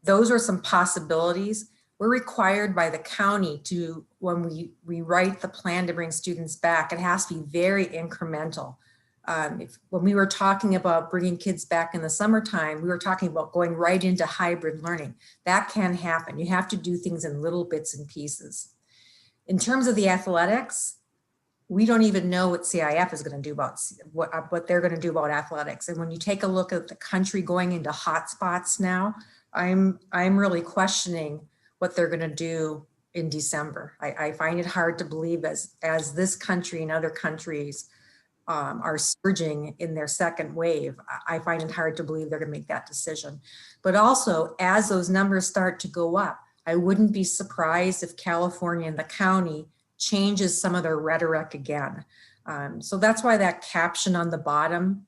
those are some possibilities. We're required by the county to, when we write the plan to bring students back, it has to be very incremental. When we were talking about bringing kids back in the summertime, we were talking about going right into hybrid learning. That can happen. You have to do things in little bits and pieces. In terms of the athletics, we don't even know what CIF is going to do about what they're going to do about athletics. And when you take a look at the country going into hotspots now, I'm really questioning what they're going to do in December. I find it hard to believe as this country and other countries are surging in their second wave, I find it hard to believe they're going to make that decision. But also, as those numbers start to go up, I wouldn't be surprised if California and the county changes some of their rhetoric again. So that's why that caption on the bottom,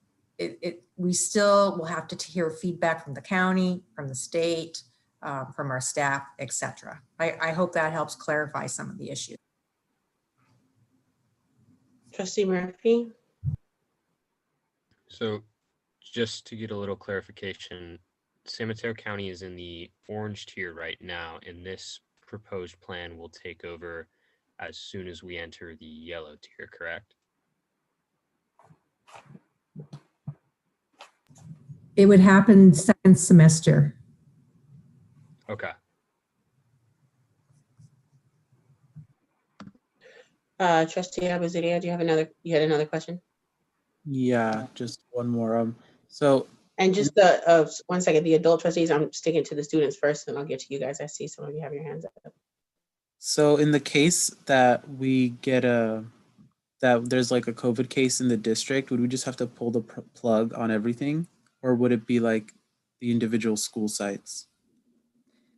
we still will have to hear feedback from the county, from the state, from our staff, etc. I hope that helps clarify some of the issues. Trustee Murphy? So just to get a little clarification, San Mateo County is in the orange tier right now, and this proposed plan will take over as soon as we enter the yellow tier, correct? It would happen second semester. Okay. Trustee Absidia, do you have you had another question? Yeah, just one more. So, and just 1 second, the adult trustees, I'm sticking to the students first, and I'll get to you guys. I see some of you have your hands up. So in the case that we get that there's like a COVID case in the district, would we just have to pull the plug on everything, or would it be like the individual school sites?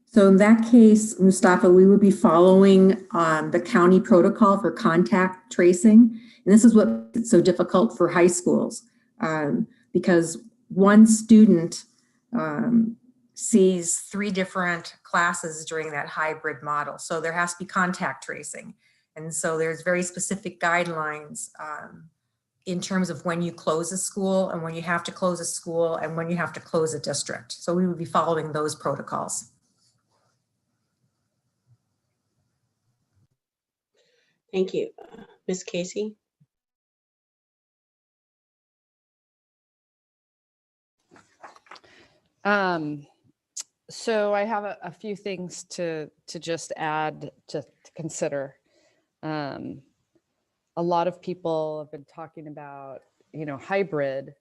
So in that case, Mustafa, we would be following the county protocol for contact tracing. And this is what's so difficult for high schools because one student sees 3 different classes during that hybrid model. So there has to be contact tracing. And so there's very specific guidelines in terms of when you close a school and when you have to close a school and when you have to close a district. So we would be following those protocols. Thank you. Ms. Casey? So I have a few things to just add to consider. A lot of people have been talking about, hybrid,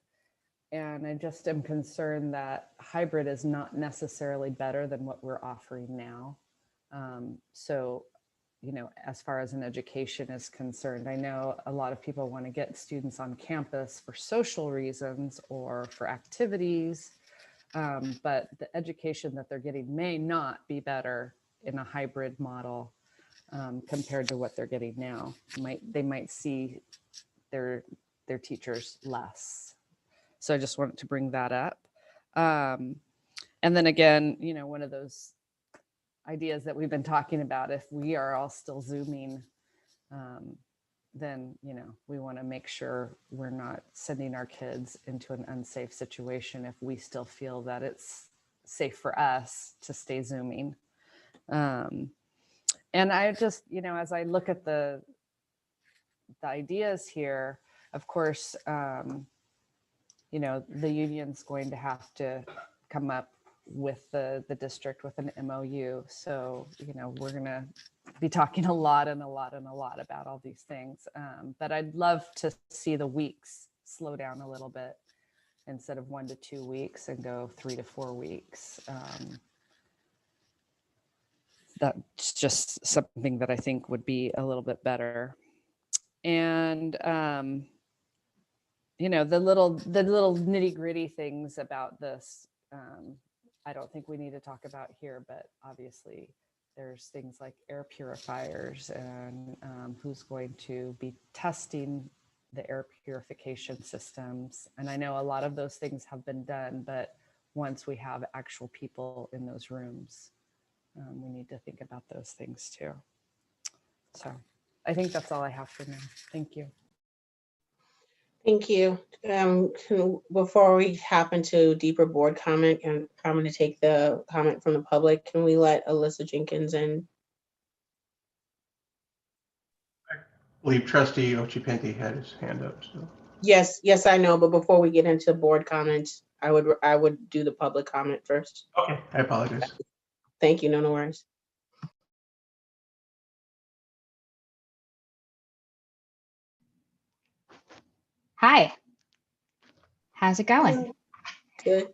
and I just am concerned that hybrid is not necessarily better than what we're offering now. So, as far as an education is concerned, I know a lot of people want to get students on campus for social reasons or for activities. But the education that they're getting may not be better in a hybrid model compared to what they're getting now. They might see their teachers less. So I just wanted to bring that up. And then again, one of those ideas that we've been talking about, if we are all still Zooming, then, we want to make sure we're not sending our kids into an unsafe situation if we still feel that it's safe for us to stay Zooming. And I just, as I look at the ideas here, of course, the union's going to have to come up with the district with an MOU. So, we're going to be talking a lot about all these things. But I'd love to see the weeks slow down a little bit instead of 1 to 2 weeks and go 3 to 4 weeks. That's just something that I think would be a little bit better. And, the little nitty gritty things about this, I don't think we need to talk about here, but obviously there's things like air purifiers and who's going to be testing the air purification systems. And I know a lot of those things have been done, but once we have actual people in those rooms, we need to think about those things too. So I think that's all I have for now. Thank you. Thank you. Before we hop into deeper board comment and I'm going to take the comment from the public, can we let Alyssa Jenkins in? I believe Trustee Pinty had his hand up. So. Yes, I know. But before we get into board comments, I would do the public comment first. Okay, I apologize. Thank you. No worries. Hi, how's it going? Good.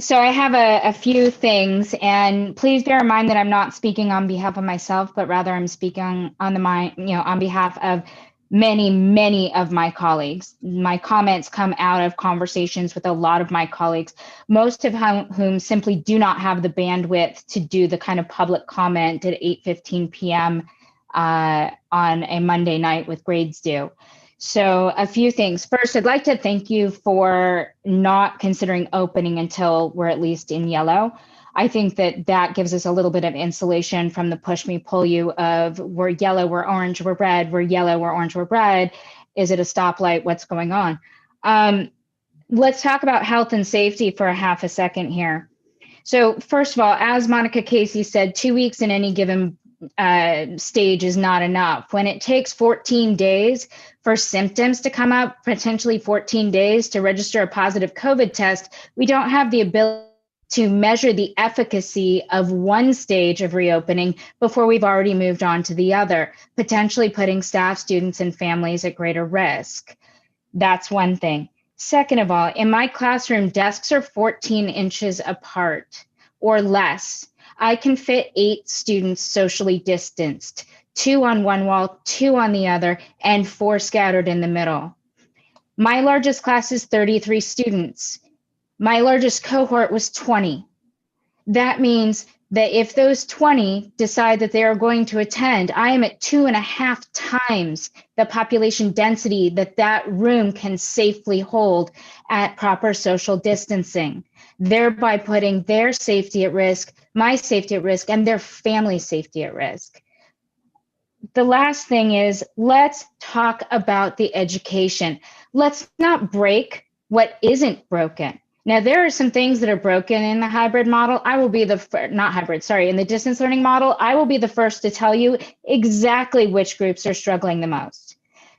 So I have a few things, and please bear in mind that I'm not speaking on behalf of myself, but rather I'm speaking on behalf of many of my colleagues. My comments come out of conversations with a lot of my colleagues, most of whom simply do not have the bandwidth to do the kind of public comment at 8:15 p.m. On a Monday night with grades due. So a few things. First, I'd like to thank you for not considering opening until we're at least in yellow. I think that gives us a little bit of insulation from the push me, pull you of we're yellow, we're orange, we're red, we're yellow, we're orange, we're red. Is it a stoplight? What's going on? Let's talk about health and safety for a half a second here. So first of all, as Monica Casey said, 2 weeks in any given stage is not enough. When it takes 14 days for symptoms to come up, potentially 14 days to register a positive COVID test, we don't have the ability to measure the efficacy of one stage of reopening before we've already moved on to the other, potentially putting staff, students, and families at greater risk. That's one thing. Second of all, in my classroom, desks are 14 inches apart or less. I can fit 8 students socially distanced, 2 on one wall, 2 on the other, and 4 scattered in the middle. My largest class is 33 students. My largest cohort was 20. That means that if those 20 decide that they are going to attend, I am at 2.5 times the population density that room can safely hold at proper social distancing, thereby putting their safety at risk, my safety at risk, and their family safety at risk. The last thing is, let's talk about the education. Let's not break what isn't broken. Now, there are some things that are broken in the hybrid model. I will be in the distance learning model, I will be the first to tell you exactly which groups are struggling the most.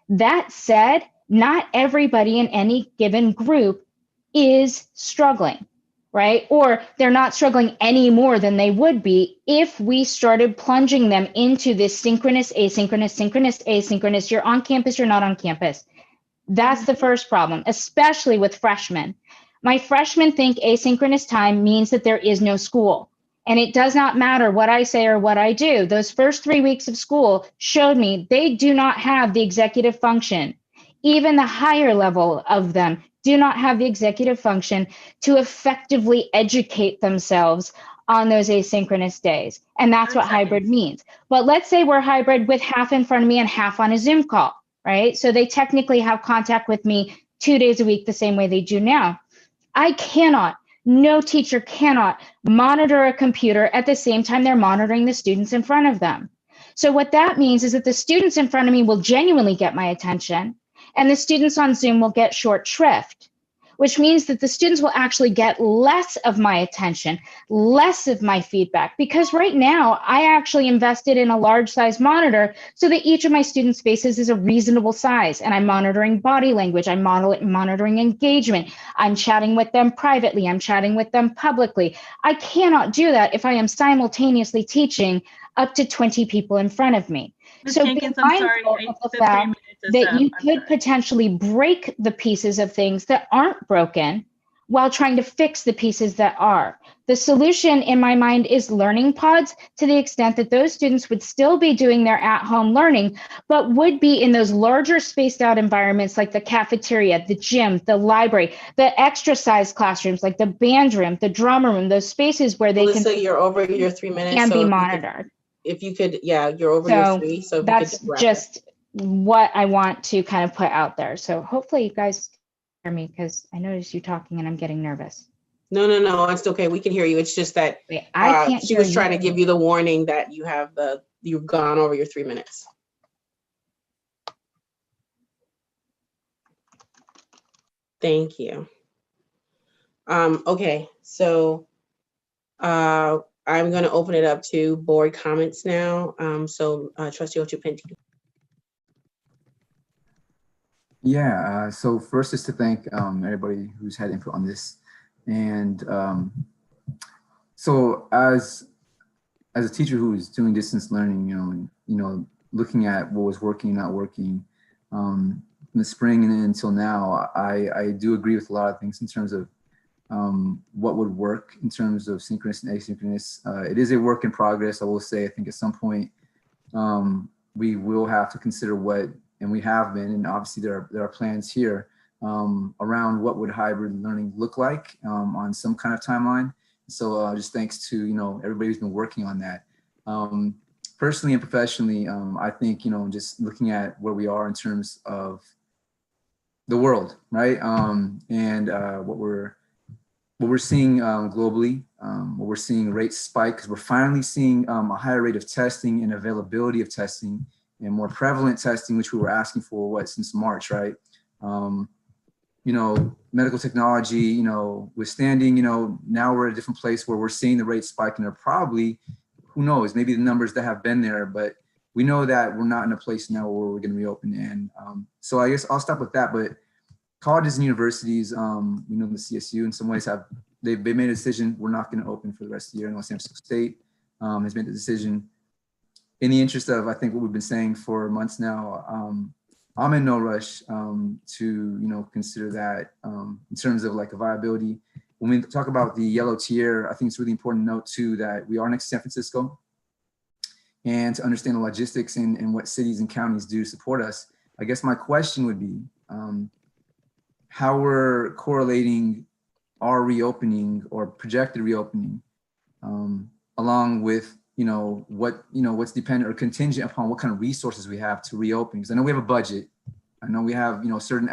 That said, not everybody in any given group is struggling, right? Or they're not struggling any more than they would be if we started plunging them into this synchronous, asynchronous, synchronous, asynchronous, you're on campus, you're not on campus. That's the first problem, especially with freshmen. My freshmen think asynchronous time means that there is no school. And it does not matter what I say or what I do. Those first 3 weeks of school showed me they do not have the executive function. Even the higher level of them do not have the executive function to effectively educate themselves on those asynchronous days. And that's what hybrid means. But let's say we're hybrid with half in front of me and half on a Zoom call, right? So they technically have contact with me 2 days a week the same way they do now. No teacher cannot monitor a computer at the same time they're monitoring the students in front of them. So what that means is that the students in front of me will genuinely get my attention, and the students on Zoom will get short shrift, which means that the students will actually get less of my attention, less of my feedback, because right now I actually invested in a large size monitor so that each of my students' faces is a reasonable size, and I'm monitoring body language, I'm monitoring engagement, I'm chatting with them privately, I'm chatting with them publicly. I cannot do that if I am simultaneously teaching up to 20 people in front of me. Ms. So Jenkins, be I'm sorry, mindful of the the 3 fact minutes is that up. you I'm could sorry. potentially break the pieces of things that aren't broken while trying to fix the pieces that are. The solution in my mind is learning pods, to the extent that those students would still be doing their at-home learning, but would be in those larger spaced out environments like the cafeteria, the gym, the library, the extra size classrooms like the band room, the drama room, those spaces where they Melissa, can you're over your 3 minutes. and So be if you could- monitored. If you could, yeah, you're over your 3. So if you could That's just wrap just what I want to kind of put out there. So hopefully you guys hear me, because I noticed you talking and I'm getting nervous. No, it's okay. We can hear you. It's just that I can't she hear was trying to you. give you the warning that you've gone over your 3 minutes. Thank you. Okay, so I'm going to open it up to board comments now. Trustee Pinty. Yeah, so first is to thank everybody who's had input on this. And so as a teacher who's doing distance learning, looking at what was working, not working, from the spring and until now, I do agree with a lot of things in terms of what would work in terms of synchronous and asynchronous. It is a work in progress. I will say, I think at some point we will have to consider what, and we have been, and obviously there are plans here around what would hybrid learning look like on some kind of timeline. So just thanks to everybody who's been working on that. Personally and professionally, I think just looking at where we are in terms of the world, right, and what we're seeing globally, what we're seeing rates spike, because we're finally seeing a higher rate of testing and availability of testing and more prevalent testing, which we were asking for since March, right? Medical technology, withstanding, now we're at a different place where we're seeing the rates spike, and they're probably, who knows, maybe the numbers that have been there, but we know that we're not in a place now where we're going to reopen. And so I guess I'll stop with that. But colleges and universities, we know the CSU in some ways they've made a decision. We're not going to open for the rest of the year. I know San Francisco State has made the decision in the interest of, I think, what we've been saying for months now. I'm in no rush to consider that in terms of like a viability. When we talk about the yellow tier, I think it's really important to note too that we are next to San Francisco, and to understand the logistics and what cities and counties do to support us. I guess my question would be how we're correlating our reopening or projected reopening along with what's dependent or contingent upon what kind of resources we have to reopen. Because I know we have a budget. I know we have a certain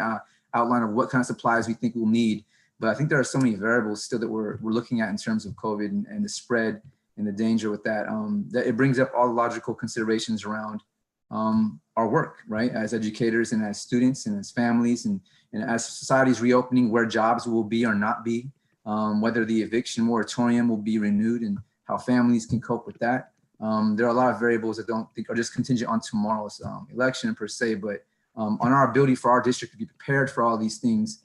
outline of what kind of supplies we think we'll need. But I think there are so many variables still that we're looking at in terms of COVID and the spread and the danger with that, that it brings up all the logical considerations around our work, right? As educators and as students and as families and as society's reopening, where jobs will be or not be, whether the eviction moratorium will be renewed and how families can cope with that. There are a lot of variables that I don't think are just contingent on tomorrow's election per se, but on our ability for our district to be prepared for all these things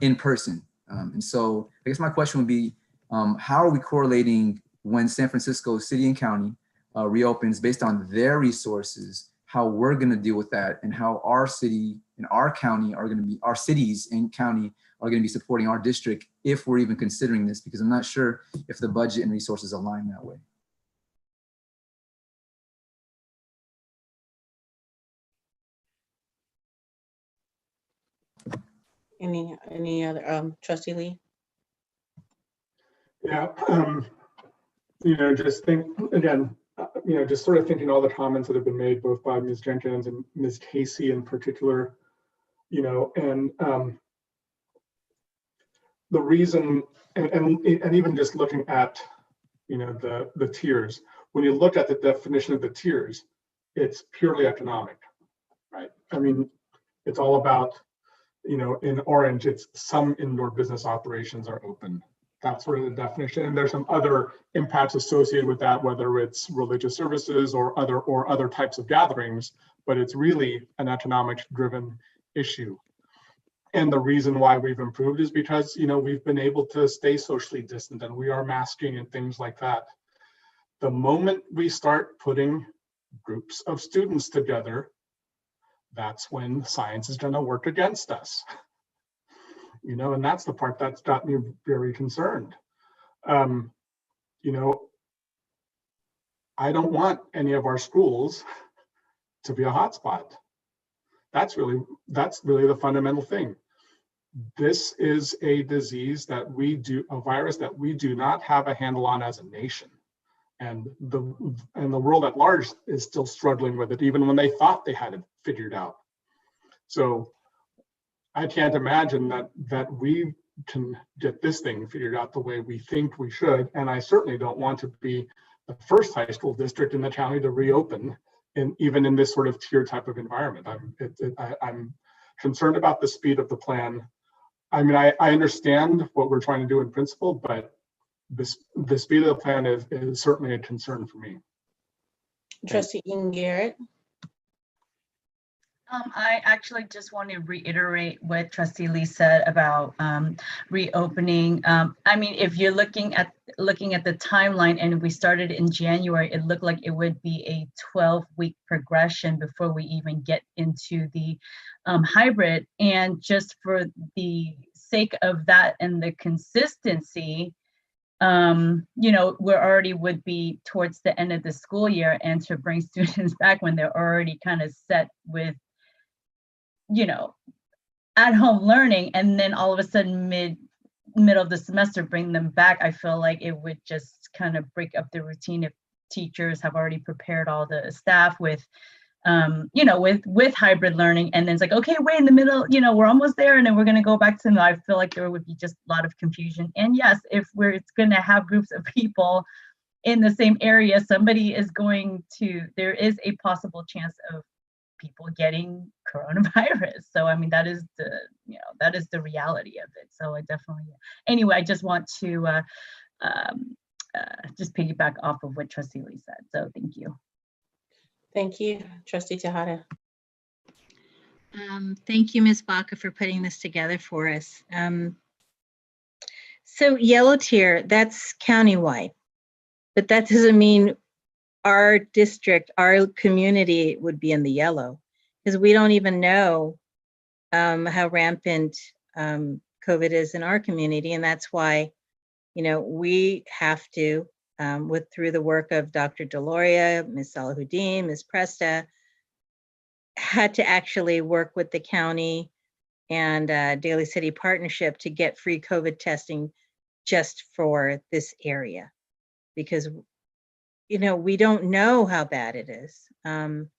in person. And so I guess my question would be, how are we correlating when San Francisco City and County reopens based on their resources, how we're going to deal with that, and how our city and our county are going to be, our cities and county are going to be supporting our district if we're even considering this, because I'm not sure if the budget and resources align that way. Any other, Trustee Lee? Yeah, just think again, just sort of thinking all the comments that have been made both by Ms. Jenkins and Ms. Casey in particular, and the reason, and even just looking at, the tiers, when you look at the definition of the tiers, it's purely economic, right? I mean, it's all about, in orange, it's some indoor business operations are open. That's sort of the definition. And there's some other impacts associated with that, whether it's religious services or other types of gatherings, but it's really an economic driven issue. And the reason why we've improved is because, we've been able to stay socially distant and we are masking and things like that. The moment we start putting groups of students together, that's when science is going to work against us. And that's the part that's got me very concerned. I don't want any of our schools to be a hotspot. That's really the fundamental thing. This is a disease a virus that we do not have a handle on as a nation. And the world at large is still struggling with it, even when they thought they had it figured out. So I can't imagine that we can get this thing figured out the way we think we should. And I certainly don't want to be the first high school district in the county to reopen, even in this sort of tier type of environment. I'm concerned about the speed of the plan. I mean, I understand what we're trying to do in principle, but the speed of the plan is certainly a concern for me. Trustee Ian Garrett. I actually just want to reiterate what Trustee Lee said about reopening. I mean, if you're looking at the timeline, and we started in January, it looked like it would be a 12-week progression before we even get into the hybrid. And just for the sake of that and the consistency, you know, we're already would be towards the end of the school year, and to bring students back when they're already kind of set with, you know, at home learning, and then all of a sudden middle of the semester bring them back, I feel like it would just kind of break up the routine if teachers have already prepared all the staff with you know, with hybrid learning, and then it's like, okay, wait, in the middle, you know, we're almost there, and then we're going to go back to, I feel like there would be just a lot of confusion. And yes, if it's going to have groups of people in the same area, there is a possible chance of people getting coronavirus. So I mean, that is the reality of it. So I definitely, anyway, I just want to just piggyback off of what Trustee Lee said. So thank you. Thank you, Trustee Tejada. Thank you, Ms. Baca, for putting this together for us. So yellow tier, that's countywide, but that doesn't mean our district, our community would be in the yellow, because we don't even know how rampant COVID is in our community. And that's why, you know, we have to, through the work of Dr. Deloria, Ms. Salahuddin, Ms. Presta, had to actually work with the county and Daly City Partnership to get free COVID testing just for this area, because, you know, we don't know how bad it is. And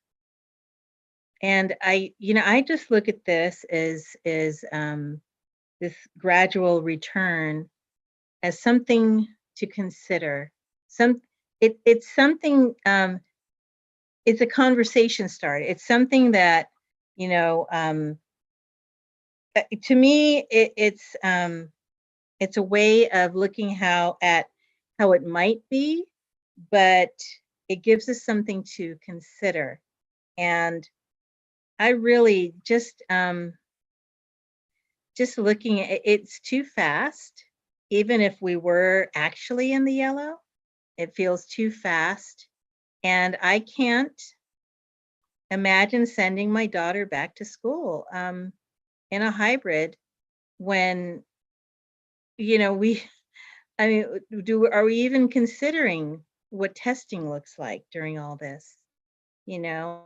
I just look at this as this gradual return as something to consider. It's something, it's a conversation starter. It's something that, you know, to me, it's a way of looking at how it might be, but it gives us something to consider. And I really just looking at it's too fast. Even if we were actually in the yellow, it feels too fast. And I can't imagine sending my daughter back to school in a hybrid when, you know, are we even considering what testing looks like during all this, you know?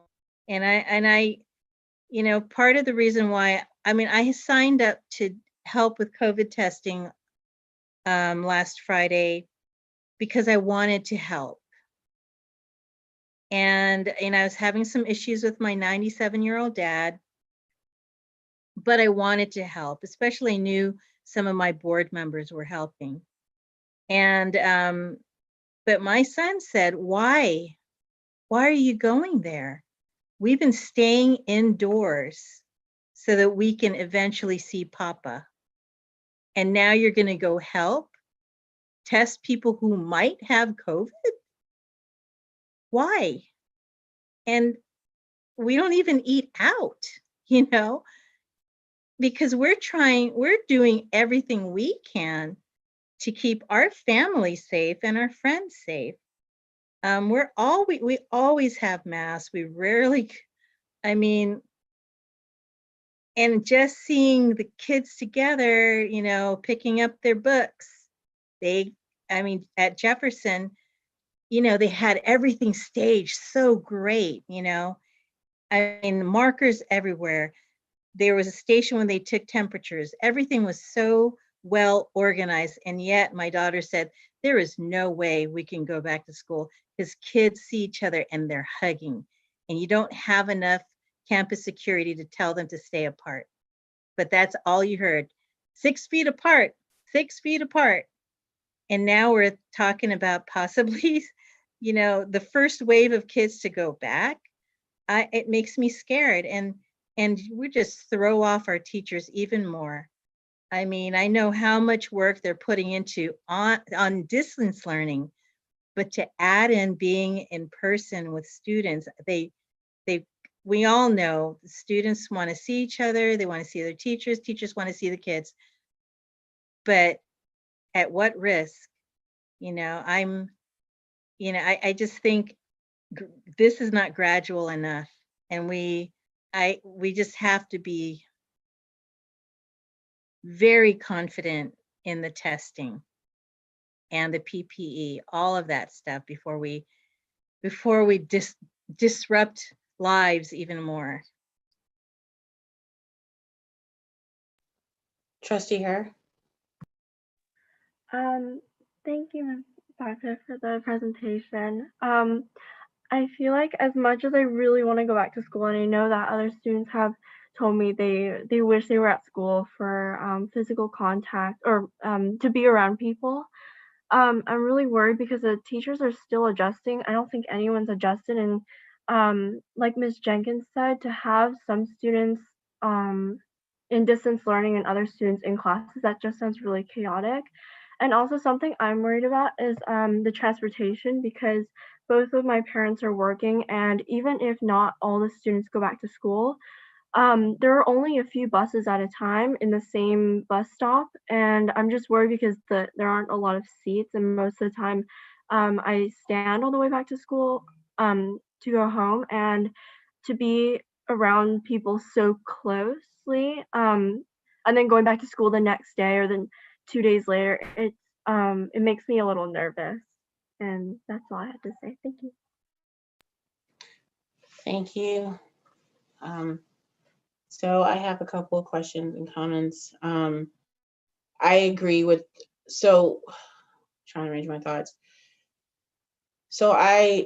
And I, you know, part of the reason why, I signed up to help with COVID testing last Friday because I wanted to help. And I was having some issues with my 97-year-old dad, but I wanted to help, especially knew some of my board members were helping. And, but my son said, why are you going there? We've been staying indoors so that we can eventually see Papa. And now you're going to go help test people who might have COVID? Why? And we don't even eat out, you know, because we're doing everything we can to keep our family safe and our friends safe. We always have masks. We rarely, and just seeing the kids together, you know, picking up their books. At Jefferson, you know, they had everything staged so great, you know, markers everywhere. There was a station when they took temperatures. Everything was so well organized. And yet my daughter said there is no way we can go back to school because kids see each other and they're hugging, and you don't have enough campus security to tell them to stay apart. But that's all you heard. 6 feet apart, 6 feet apart. And now we're talking about possibly, the first wave of kids to go back. It makes me scared, and we just throw off our teachers even more. I mean, I know how much work they're putting into on distance learning, but to add in being in person with students, we all know students want to see each other, they want to see their teachers want to see the kids, but at what risk? I just think this is not gradual enough, and we just have to be very confident in the testing and the PPE, all of that stuff before we disrupt lives even more. Trustee Her. Thank you, Ms. Doctor, for the presentation. I feel like as much as I really want to go back to school, and I know that other students have told me they wish they were at school for physical contact or to be around people, I'm really worried because the teachers are still adjusting. I don't think anyone's adjusted, and like Ms. Jenkins said, to have some students in distance learning and other students in classes, that just sounds really chaotic. And also something I'm worried about is the transportation, because both of my parents are working, and even if not all the students go back to school, there are only a few buses at a time in the same bus stop, and I'm just worried because there aren't a lot of seats, and most of the time I stand all the way back to school to go home, and to be around people so closely, and then going back to school the next day or then 2 days later, it makes me a little nervous. And that's all I had to say. Thank you. Thank you. So I have a couple of questions and comments. I agree with, trying to arrange my thoughts. So I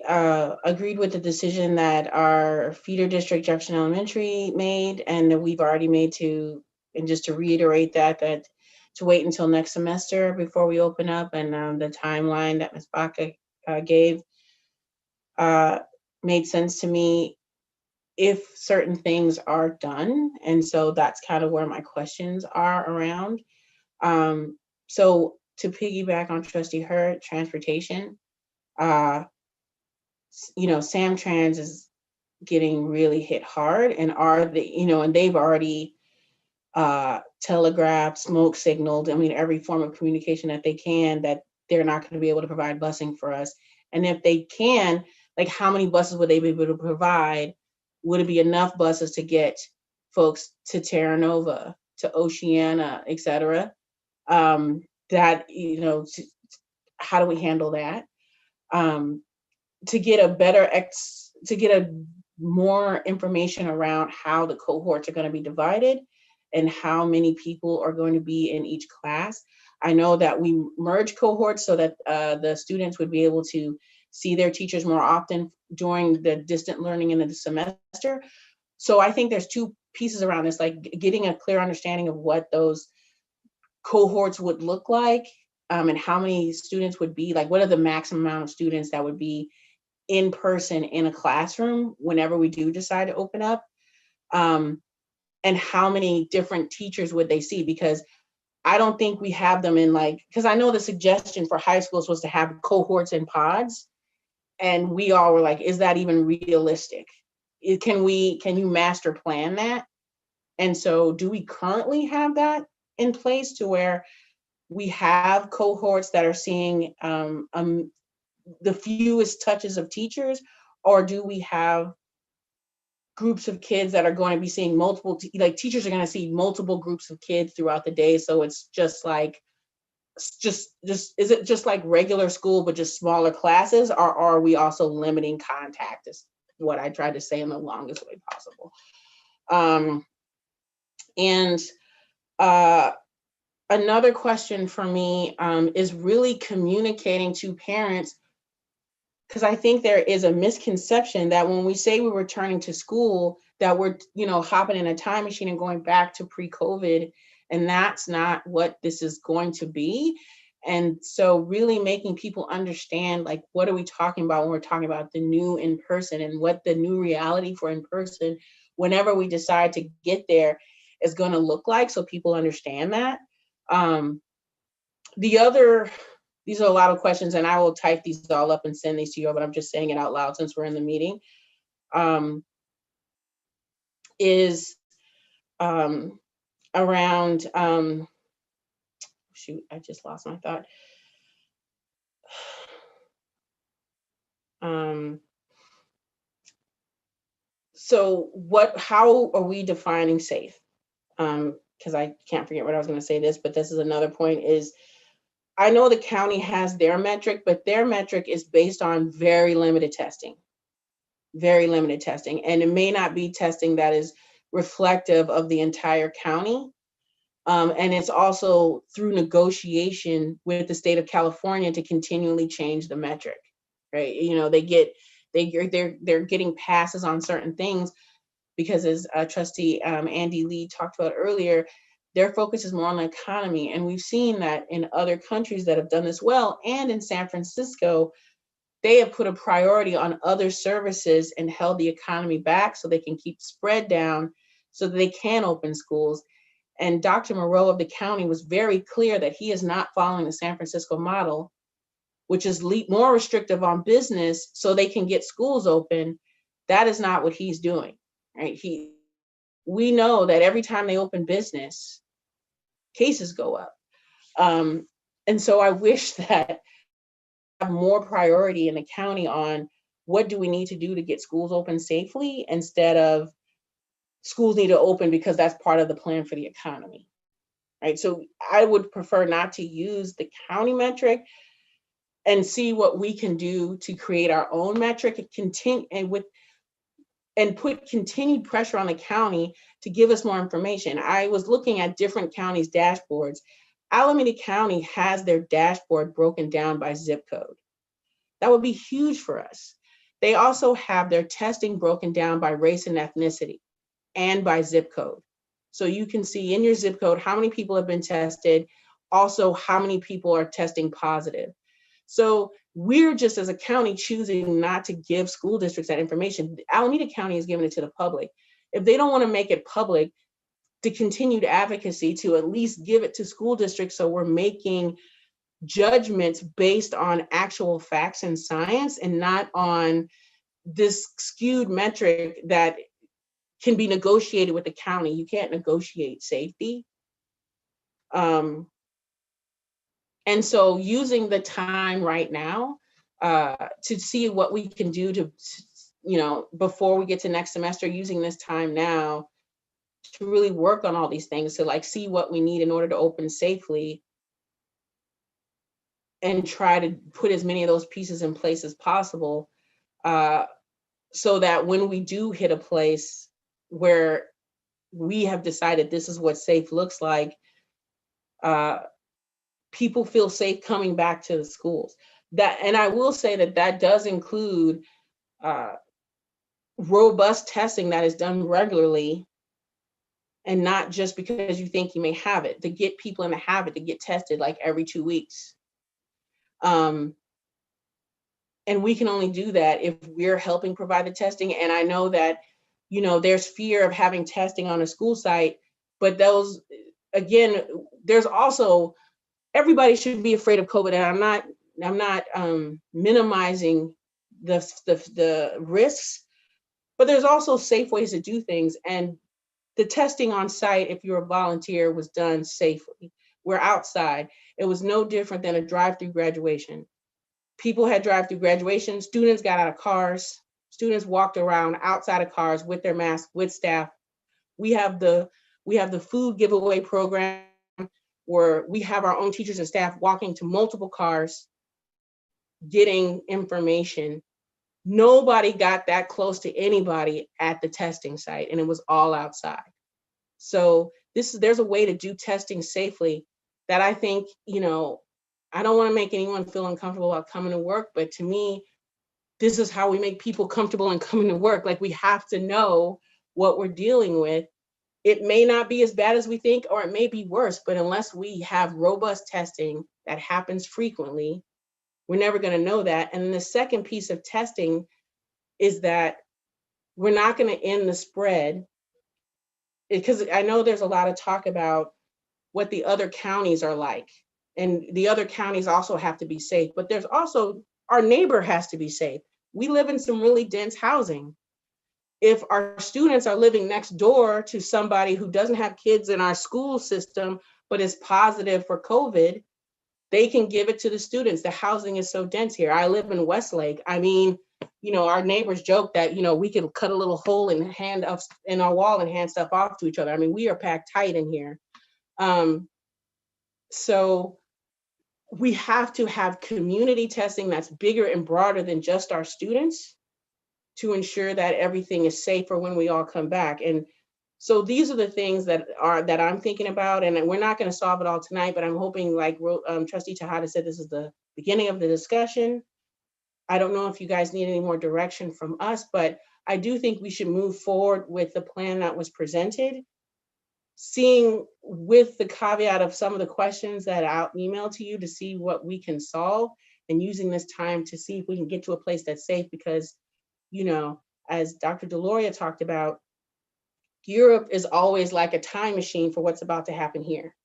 agreed with the decision that our feeder district, Jefferson Elementary, made, and that we've already made and just to reiterate that to wait until next semester before we open up, and the timeline that Ms. Baca gave made sense to me if certain things are done. And so that's kind of where my questions are around. So to piggyback on Trustee Hurd, transportation, Samtrans is getting really hit hard, and and they've already telegraphed, smoke signaled, every form of communication that they can, that they're not going to be able to provide busing for us. And if they can, like, how many buses would they be able to provide? Would it be enough buses to get folks to Terra Nova, to Oceana, et cetera? How do we handle that? To get more information around how the cohorts are going to be divided and how many people are going to be in each class. I know that we merge cohorts so that the students would be able to see their teachers more often during the distant learning in the semester. So I think there's two pieces around this, like getting a clear understanding of what those cohorts would look like, and how many students would be, like, what are the maximum amount of students that would be in person in a classroom whenever we do decide to open up, and how many different teachers would they see? Because I don't think we have them in, because I know the suggestion for high schools was to have cohorts in pods, and we all were like, is that even realistic? Can you master plan that? And so do we currently have that in place to where we have cohorts that are seeing the fewest touches of teachers, or do we have groups of kids that are going to be seeing multiple, teachers are going to see multiple groups of kids throughout the day? So it's just is it just like regular school, but just smaller classes, or are we also limiting contact, is what I tried to say in the longest way possible. another question for me is really communicating to parents, because I think there is a misconception that when we say we're returning to school, that we're, hopping in a time machine and going back to pre-COVID, and that's not what this is going to be. And so really making people understand, like, what are we talking about when we're talking about the new in-person, and what the new reality for in-person, whenever we decide to get there, is going to look like, so people understand that. These are a lot of questions, and I will type these all up and send these to you, but I'm just saying it out loud since we're in the meeting. Around, shoot, I just lost my thought. So how are we defining safe? Because I can't forget what I was going to say this, but this is another point is, I know the county has their metric, but their metric is based on very limited testing. And it may not be testing that is reflective of the entire county. And it's also through negotiation with the state of California to continually change the metric, right? They're getting passes on certain things because, as Trustee Andy Lee talked about earlier, their focus is more on the economy. And we've seen that in other countries that have done this well, and in San Francisco, they have put a priority on other services and held the economy back so they can keep spread down so that they can open schools. And Dr. Moreau of the county was very clear that he is not following the San Francisco model, which is more restrictive on business so they can get schools open. That is not what he's doing, right? We know that every time they open business, cases go up. And so I wish that have more priority in the county on what do we need to do to get schools open safely, instead of schools need to open because that's part of the plan for the economy, right? So I would prefer not to use the county metric and see what we can do to create our own metric and put continued pressure on the county to give us more information. I was looking at different counties' dashboards. Alameda County has their dashboard broken down by zip code. That would be huge for us. They also have their testing broken down by race and ethnicity and by zip code. So you can see in your zip code how many people have been tested, also how many people are testing positive. So we're just, as a county, choosing not to give school districts that information. Alameda County is giving it to the public. If they don't want to make it public, to continued advocacy to at least give it to school districts, so we're making judgments based on actual facts and science, and not on this skewed metric that can be negotiated with the county. You can't negotiate safety. And so using the time right now to see what we can do to, before we get to next semester, using this time now to really work on all these things, to see what we need in order to open safely, and try to put as many of those pieces in place as possible, so that when we do hit a place where we have decided this is what safe looks like, people feel safe coming back to the schools. And I will say that does include robust testing that is done regularly, and not just because you think you may have it, to get people in the habit to get tested every 2 weeks. And we can only do that if we're helping provide the testing. And I know that, there's fear of having testing on a school site, but those, again, there's also, everybody should be afraid of COVID. And I'm not minimizing the risks, but there's also safe ways to do things. And the testing on site, if you're a volunteer, was done safely. We're outside. It was no different than a drive-through graduation. People had drive-through graduation. Students got out of cars. Students walked around outside of cars with their masks, with staff. We have the food giveaway program, where we have our own teachers and staff walking to multiple cars, getting information. Nobody got that close to anybody at the testing site, and it was all outside. So there's a way to do testing safely that I think, I don't want to make anyone feel uncomfortable about coming to work, but to me, this is how we make people comfortable in coming to work. Like, we have to know what we're dealing with. It may not be as bad as we think, or it may be worse, but unless we have robust testing that happens frequently, we're never going to know that. And then the second piece of testing is that we're not going to end the spread, because I know there's a lot of talk about what the other counties are like, and the other counties also have to be safe, but there's also, our neighbor has to be safe. We live in some really dense housing. If our students are living next door to somebody who doesn't have kids in our school system, but is positive for COVID, they can give it to the students. The housing is so dense here. I live in Westlake. I mean, our neighbors joke that, we can cut a little hole in our wall and hand stuff off to each other. I mean, we are packed tight in here. So we have to have community testing that's bigger and broader than just our students, to ensure that everything is safe for when we all come back. And so these are the things that I'm thinking about, and we're not going to solve it all tonight, but I'm hoping, like Trustee Tejada said, this is the beginning of the discussion. I don't know if you guys need any more direction from us, but I do think we should move forward with the plan that was presented, seeing with the caveat of some of the questions that I'll email to you to see what we can solve, and using this time to see if we can get to a place that's safe, because as Dr. Deloria talked about, Europe is always like a time machine for what's about to happen here.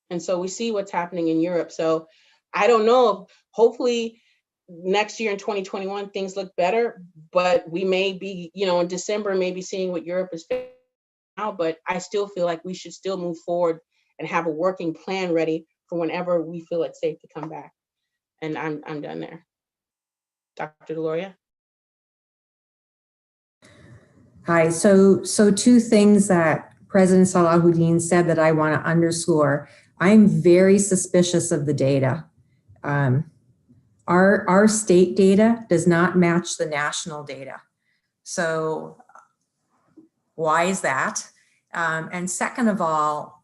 And so we see what's happening in Europe. So I don't know, hopefully next year in 2021, things look better, but we may be, in December, maybe seeing what Europe is now, but I still feel like we should still move forward and have a working plan ready for whenever we feel it's safe to come back. And I'm done there. Dr. Deloria? Hi, so two things that President Salahuddin said that I want to underscore. I'm very suspicious of the data. Our state data does not match the national data. So why is that? And second of all,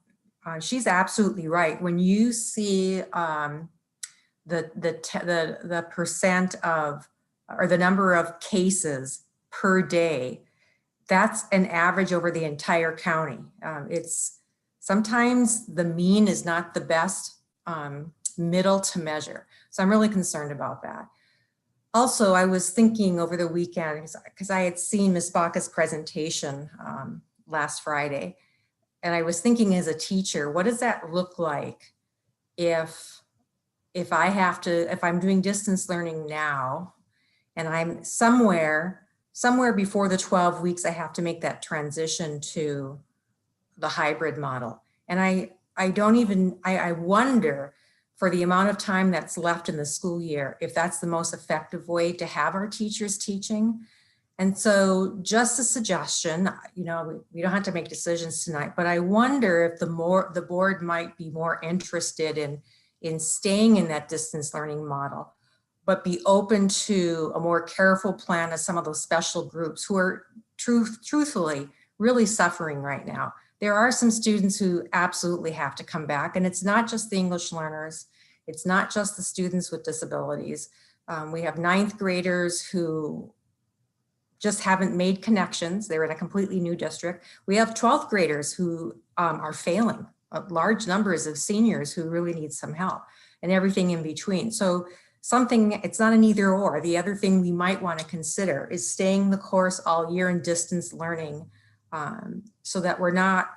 she's absolutely right. When you see the percent of, or the number of cases per day, that's an average over the entire county. It's sometimes the mean is not the best middle to measure. So I'm really concerned about that. Also, I was thinking over the weekend, because I had seen Ms. Baca's presentation last Friday, and I was thinking as a teacher, what does that look like if I'm doing distance learning now, and I'm somewhere before the 12 weeks, I have to make that transition to the hybrid model. And I wonder, for the amount of time that's left in the school year, if that's the most effective way to have our teachers teaching. And so just a suggestion, we don't have to make decisions tonight, but I wonder if the board might be more interested in staying in that distance learning model, but be open to a more careful plan of some of those special groups who are truthfully really suffering right now. There are some students who absolutely have to come back, and it's not just the English learners. It's not just the students with disabilities. We have 9th graders who just haven't made connections. They're in a completely new district. We have 12th graders who are failing, large numbers of seniors who really need some help, and everything in between. So it's not an either or. The other thing we might want to consider is staying the course all year in distance learning, so that we're not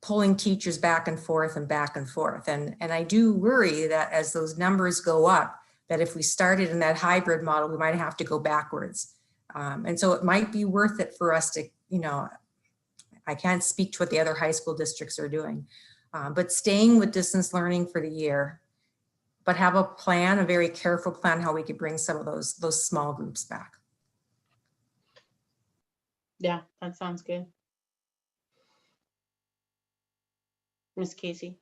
pulling teachers back and forth and back and forth. And I do worry that as those numbers go up, that if we started in that hybrid model, we might have to go backwards. And so it might be worth it for us to, I can't speak to what the other high school districts are doing, but staying with distance learning for the year, but have a plan, a very careful plan, how we could bring some of those small groups back. Yeah, that sounds good. Ms. Casey?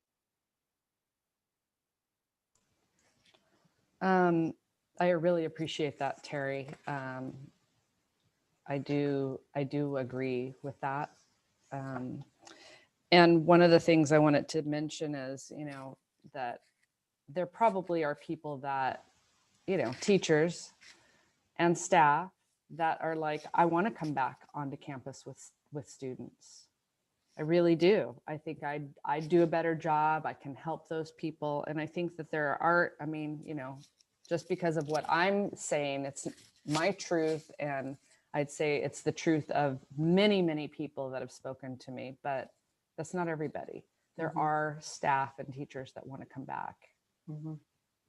I really appreciate that, Terry. I do agree with that. And one of the things I wanted to mention is, that there probably are people that, teachers and staff that are like, I want to come back onto campus with students. I really do. I think I'd do a better job. I can help those people. And I think that there are, just because of what I'm saying, it's my truth. And I'd say it's the truth of many, many people that have spoken to me, but that's not everybody. There are staff and teachers that want to come back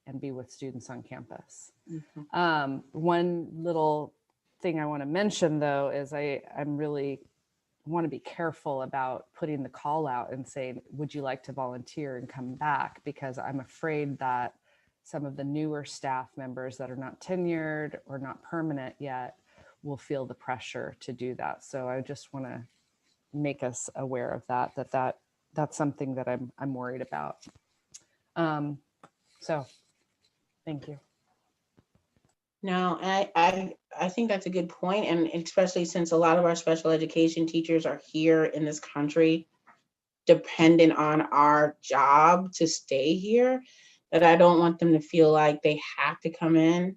and be with students on campus. One little thing I want to mention though, is I'm really want to be careful about putting the call out and saying, would you like to volunteer and come back? Because I'm afraid that some of the newer staff members that are not tenured or not permanent yet will feel the pressure to do that. So I just want to make us aware of that's something that I'm worried about. So thank you. No, I think that's a good point, and especially since a lot of our special education teachers are here in this country, dependent on our job to stay here, that I don't want them to feel like they have to come in.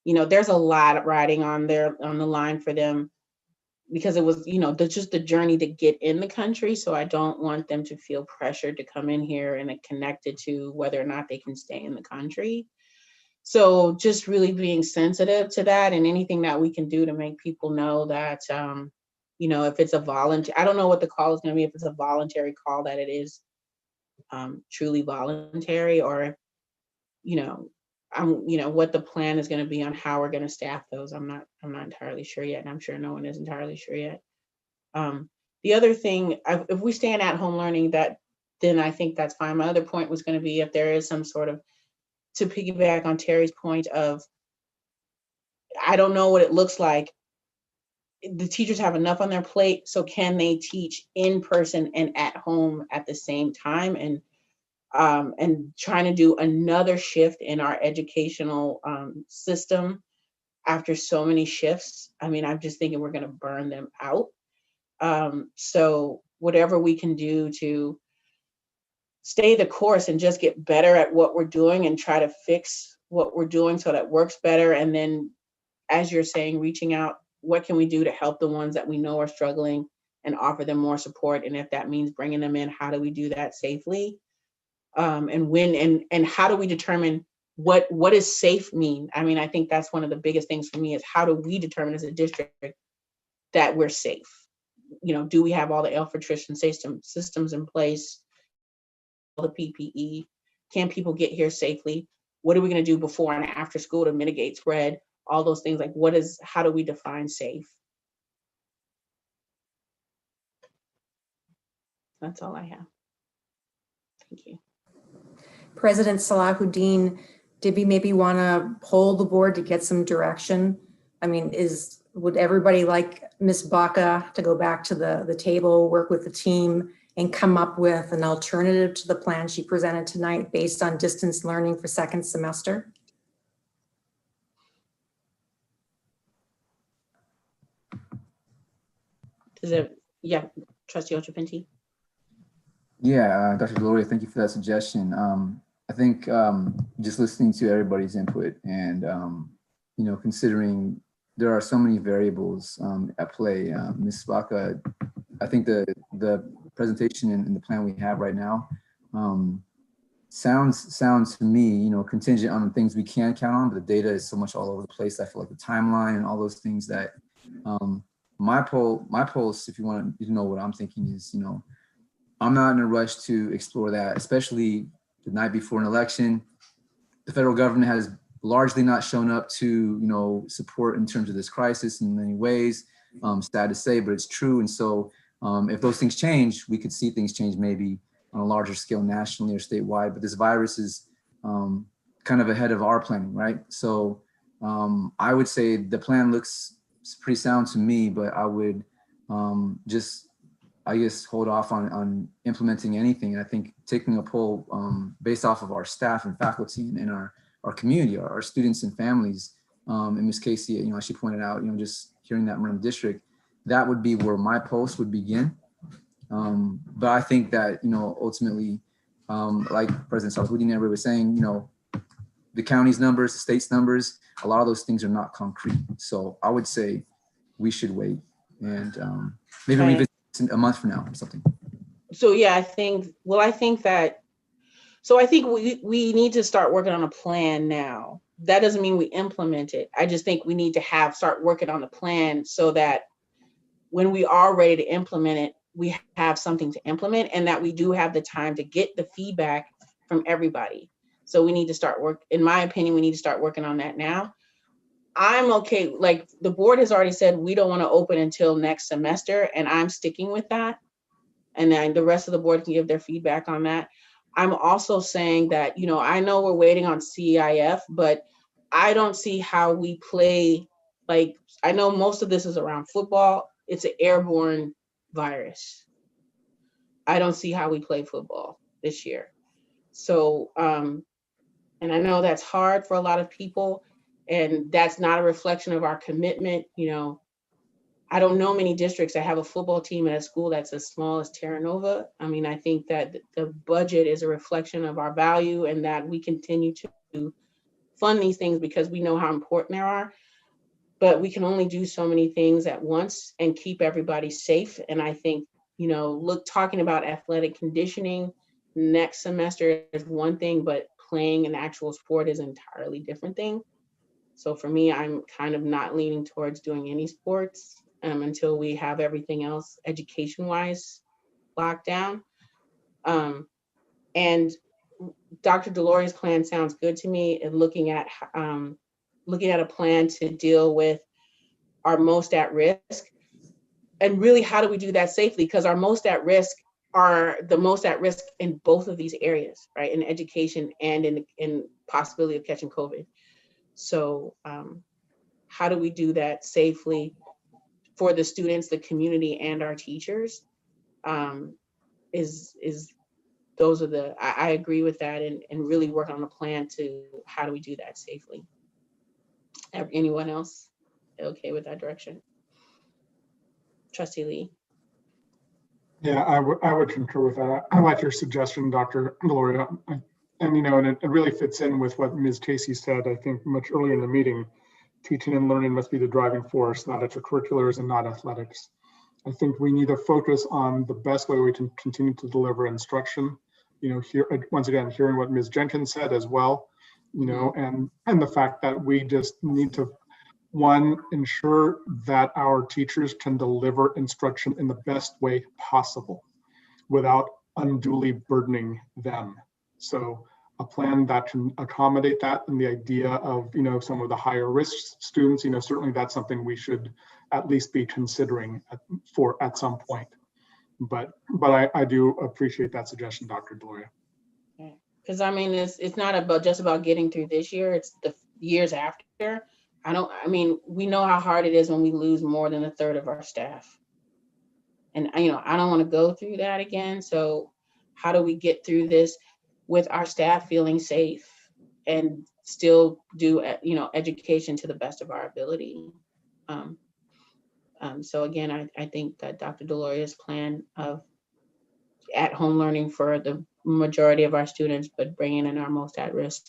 There's a lot riding on the line for them, because it was, just the journey to get in the country. So I don't want them to feel pressured to come in here and connected to whether or not they can stay in the country. So just really being sensitive to that, and anything that we can do to make people know that, if it's a volunteer, I don't know what the call is going to be, if it's a voluntary call, that it is truly voluntary, or, what the plan is going to be on how we're going to staff those. I'm not entirely sure yet. And I'm sure no one is entirely sure yet. The other thing, if we stay in at-home learning, then I think that's fine. My other point was going to be if there is some sort of, to piggyback on Terry's point of, I don't know what it looks like. The teachers have enough on their plate, so can they teach in person and at home at the same time? And trying to do another shift in our educational system after so many shifts. I mean, I'm just thinking we're going to burn them out. So whatever we can do to stay the course and just get better at what we're doing and try to fix what we're doing so that it works better. And then, as you're saying, reaching out, what can we do to help the ones that we know are struggling and offer them more support? And if that means bringing them in, how do we do that safely? And when, and how do we determine what does safe mean? I mean, I think that's one of the biggest things for me, is how do we determine as a district that we're safe? Do we have all the filtration systems in place? The PPE, can people get here safely? What are we going to do before and after school to mitigate spread? All those things, like how do we define safe? That's all I have. Thank you. President Salahuddin, did we maybe want to poll the board to get some direction? I mean, would everybody like Ms. Baca to go back to the table, work with the team, and come up with an alternative to the plan she presented tonight based on distance learning for second semester? Yeah, Trustee Pinty. Yeah, Dr. Gloria, thank you for that suggestion. I think just listening to everybody's input and, considering there are so many variables at play. Ms. Baca, I think the presentation and the plan we have right now sounds to me, contingent on the things we can count on, but the data is so much all over the place. I feel like the timeline and all those things that my pulse, if you want to know what I'm thinking is, I'm not in a rush to explore that, especially the night before an election. The federal government has largely not shown up to, support in terms of this crisis in many ways. Sad to say, but it's true. And so if those things change, we could see things change maybe on a larger scale nationally or statewide, but this virus is kind of ahead of our planning, right? So I would say the plan looks pretty sound to me, but I would I guess hold off on implementing anything. And I think taking a poll based off of our staff and faculty and our community, our students and families, and Ms. Casey, as she pointed out, just hearing that from the district, that would be where my pulse would begin. But I think that, ultimately, like President Salahudin and everybody was saying, the county's numbers, the state's numbers, a lot of those things are not concrete. So I would say we should wait and maybe Right. revisit a month from now or something. So yeah, I think we need to start working on a plan now. That doesn't mean we implement it. I just think we need to start working on the plan so that when we are ready to implement it, we have something to implement and that we do have the time to get the feedback from everybody. So we need to start in my opinion, we need to start working on that now. I'm okay, like the board has already said, we don't want to open until next semester, and I'm sticking with that. And then the rest of the board can give their feedback on that. I'm also saying that, I know we're waiting on CIF, but I don't see how we play, like, I know most of this is around football. It's an airborne virus. I don't see how we play football this year. So, and I know that's hard for a lot of people, and that's not a reflection of our commitment. I don't know many districts that have a football team at a school that's as small as Terra Nova. I mean, I think that the budget is a reflection of our value and that we continue to fund these things because we know how important they are. But we can only do so many things at once and keep everybody safe. And I think, talking about athletic conditioning next semester is one thing, but playing an actual sport is an entirely different thing. So for me, I'm kind of not leaning towards doing any sports until we have everything else education-wise locked down. And Dr. Deloria's plan sounds good to me, and looking at a plan to deal with our most at risk. And really, how do we do that safely? Because our most at risk are the most at risk in both of these areas, right? In education and in possibility of catching COVID. So how do we do that safely for the students, the community, and our teachers? I agree with that, and really work on a plan to how do we do that safely. Anyone else okay with that direction? Trustee Lee. Yeah, I would concur with that. I like your suggestion, Dr. Deloria. And it really fits in with what Ms. Casey said, I think, much earlier in the meeting. Teaching and learning must be the driving force, not extracurriculars and not athletics. I think we need to focus on the best way we can continue to deliver instruction. Here, once again, hearing what Ms. Jenkins said as well, and the fact that we just need to, one, ensure that our teachers can deliver instruction in the best way possible without unduly burdening them. So a plan that can accommodate that, and the idea of, some of the higher risk students, certainly that's something we should at least be considering at some point. But I do appreciate that suggestion, Dr. Deloria. Because I mean, it's not just about getting through this year, it's the years after. We know how hard it is when we lose more than a third of our staff. And, I don't want to go through that again. So how do we get through this with our staff feeling safe and still do, education to the best of our ability? So again, I think that Dr. Deloria's plan of at-home learning for the majority of our students, but bringing in our most at risk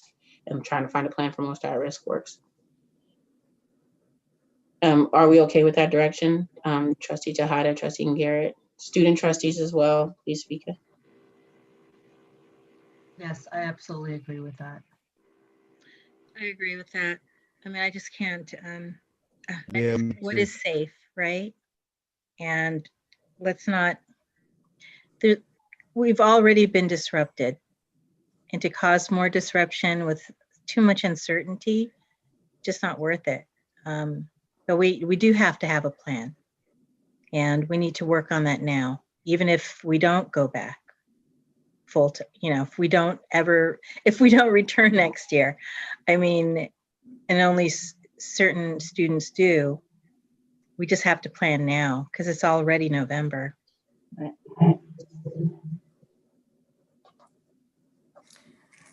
and trying to find a plan for most at risk works. Are we okay with that direction? Trustee Tejada, Trustee Garrett, student trustees as well, please speak. Yes, I absolutely agree with that. I agree with that. I just can't, Yeah, what is safe, right? And let's not, we've already been disrupted, and to cause more disruption with too much uncertainty, just not worth it. But we do have to have a plan, and we need to work on that now, even if we don't go back full time, if we don't return next year. And only certain students do. We just have to plan now because it's already November.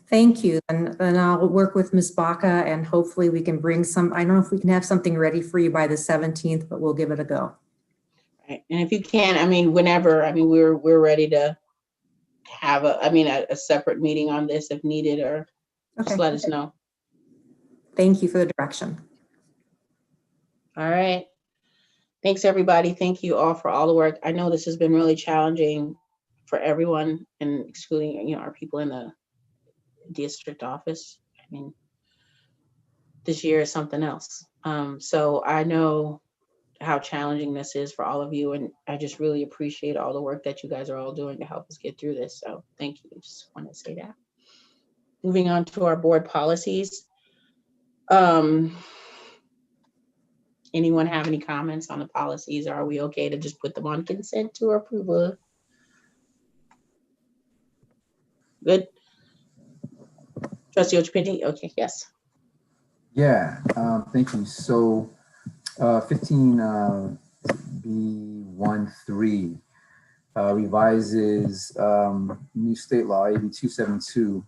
Thank you. And I'll work with Ms. Baca, and hopefully we can bring I don't know if we can have something ready for you by the 17th, but we'll give it a go. Right. And if you can, I mean, whenever, I mean, we're ready to have a separate meeting on this if needed, or just Okay. let us know. Thank you for the direction. All right. Thanks, everybody. Thank you all for all the work. I know this has been really challenging for everyone, and excluding, our people in the district office. I mean, this year is something else. So I know how challenging this is for all of you, and I just really appreciate all the work that you guys are all doing to help us get through this. So thank you. Just want to say that. Moving on to our board policies. Anyone have any comments on the policies? Are we okay to just put them on consent to approval? Good. Trustee Pinty? Okay, yes. Yeah, thank you. So 15B13 revises new state law, AB 272,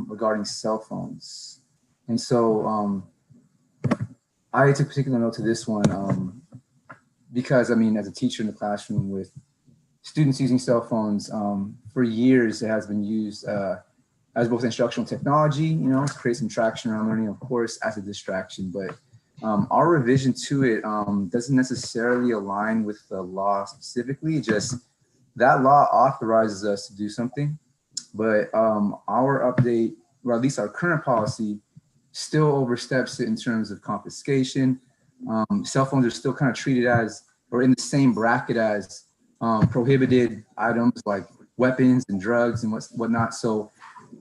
regarding cell phones. And so I took particular note to this one because, I mean, as a teacher in the classroom with students using cell phones, for years it has been used as both instructional technology, to create some traction around learning, of course, as a distraction. But our revision to it doesn't necessarily align with the law specifically, just that law authorizes us to do something. But our update, or at least our current policy, still oversteps it in terms of confiscation. Cell phones are still kind of treated as, or in the same bracket as prohibited items like weapons and drugs and whatnot. So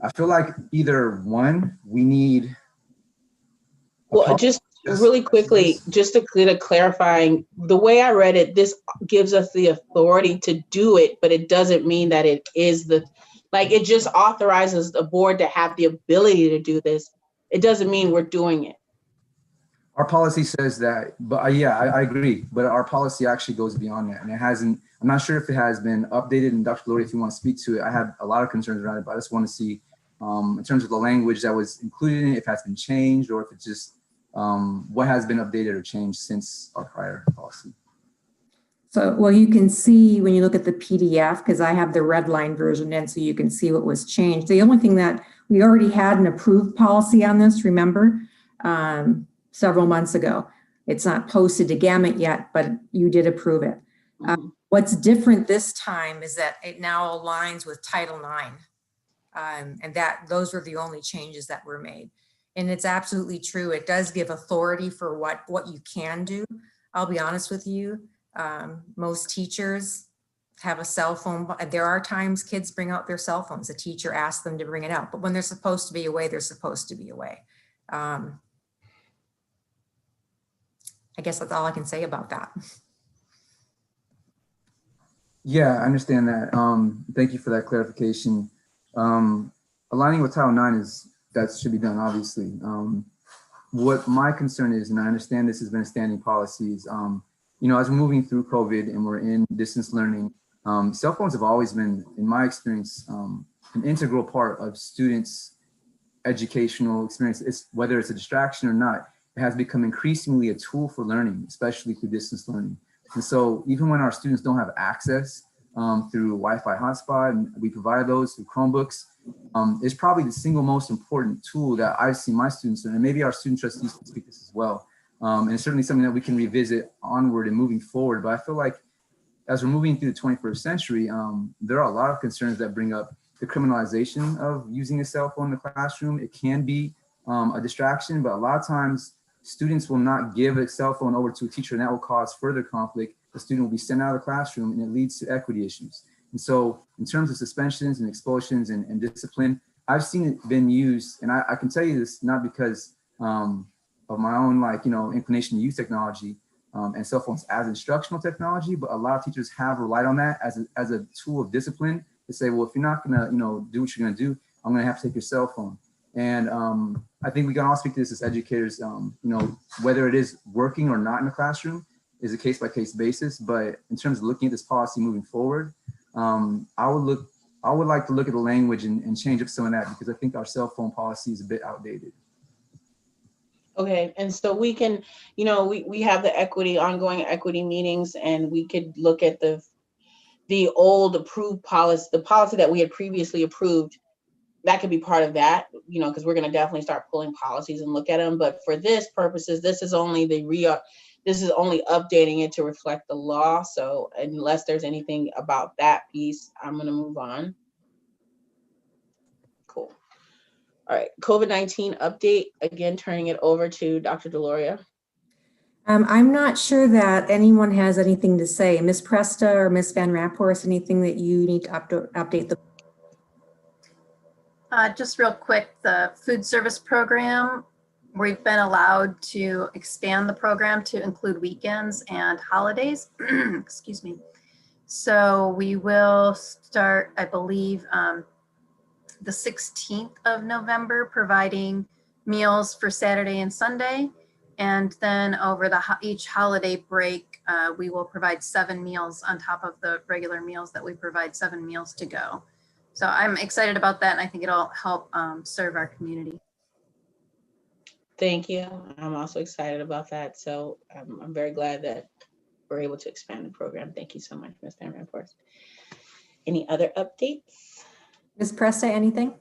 I feel like either one, we need. Well, just really quickly, just to clarifying, the way I read it, this gives us the authority to do it, but it doesn't mean that it is it just authorizes the board to have the ability to do this. It doesn't mean we're doing it. Our policy says that, but yeah, I agree. But our policy actually goes beyond that, and it hasn't. I'm not sure if it has been updated. And Dr. Lori, if you want to speak to it, I had a lot of concerns around it, but I just want to see, in terms of the language that was included in it, if it has been changed, or if it's just what has been updated or changed since our prior policy. So, well, you can see when you look at the PDF, because I have the red line version in, so you can see what was changed. The only thing that we already had an approved policy on this, remember, several months ago. It's not posted to Gamut yet, but you did approve it. What's different this time is that it now aligns with Title IX, and those were the only changes that were made. And it's absolutely true. It does give authority for what you can do. I'll be honest with you. Most teachers have a cell phone. There are times kids bring out their cell phones. The teacher asks them to bring it out, but when they're supposed to be away, they're supposed to be away. I guess that's all I can say about that. Yeah, I understand that. Thank you for that clarification. Aligning with Title IX that should be done, obviously. What my concern is, and I understand this has been a standing policy, is, as we're moving through COVID and we're in distance learning, cell phones have always been, in my experience, an integral part of students' educational experience. Whether it's a distraction or not, it has become increasingly a tool for learning, especially through distance learning. And so even when our students don't have access through Wi-Fi hotspot, and we provide those through Chromebooks, it's probably the single most important tool that I've seen my students learn, and maybe our student trustees can speak this as well. And it's certainly something that we can revisit onward and moving forward. But I feel like as we're moving through the 21st century, there are a lot of concerns that bring up the criminalization of using a cell phone in the classroom. It can be a distraction, but a lot of times students will not give a cell phone over to a teacher, and that will cause further conflict. The student will be sent out of the classroom, and it leads to equity issues. And so in terms of suspensions and expulsions and discipline, I've seen it been used, and I can tell you this not because of my own inclination to use technology and cell phones as instructional technology, but a lot of teachers have relied on that as a tool of discipline to say, well, if you're not gonna do what you're gonna do, I'm gonna have to take your cell phone. And I think we can all speak to this as educators, whether it is working or not in the classroom is a case-by-case basis. But in terms of looking at this policy moving forward, I would like to look at the language and change up some of that, because I think our cell phone policy is a bit outdated. Okay, and so we can, you know, we have the ongoing equity meetings, and we could look at the old approved policy, the policy that we had previously approved. That could be part of that, you know, because we're going to definitely start pulling policies and look at them. But for this purposes, this is only this is only updating it to reflect the law. So unless there's anything about that piece, I'm going to move on. Cool. All right, COVID-19 update, again, turning it over to Dr. Deloria. I'm not sure that anyone has anything to say. Ms. Presta or Ms. Van Rapport, anything that you need to update the? Just real quick, the food service program, we've been allowed to expand the program to include weekends and holidays. Excuse me. So we will start, I believe, the 16th of November, providing meals for Saturday and Sunday. And then over each holiday break, we will provide 7 meals on top of the regular meals that we provide, 7 meals to go. So I'm excited about that, and I think it'll help serve our community. Thank you. I'm also excited about that. So I'm very glad that we're able to expand the program. Thank you so much, Ms. Van Rapport. Any other updates? Ms. Presta, anything?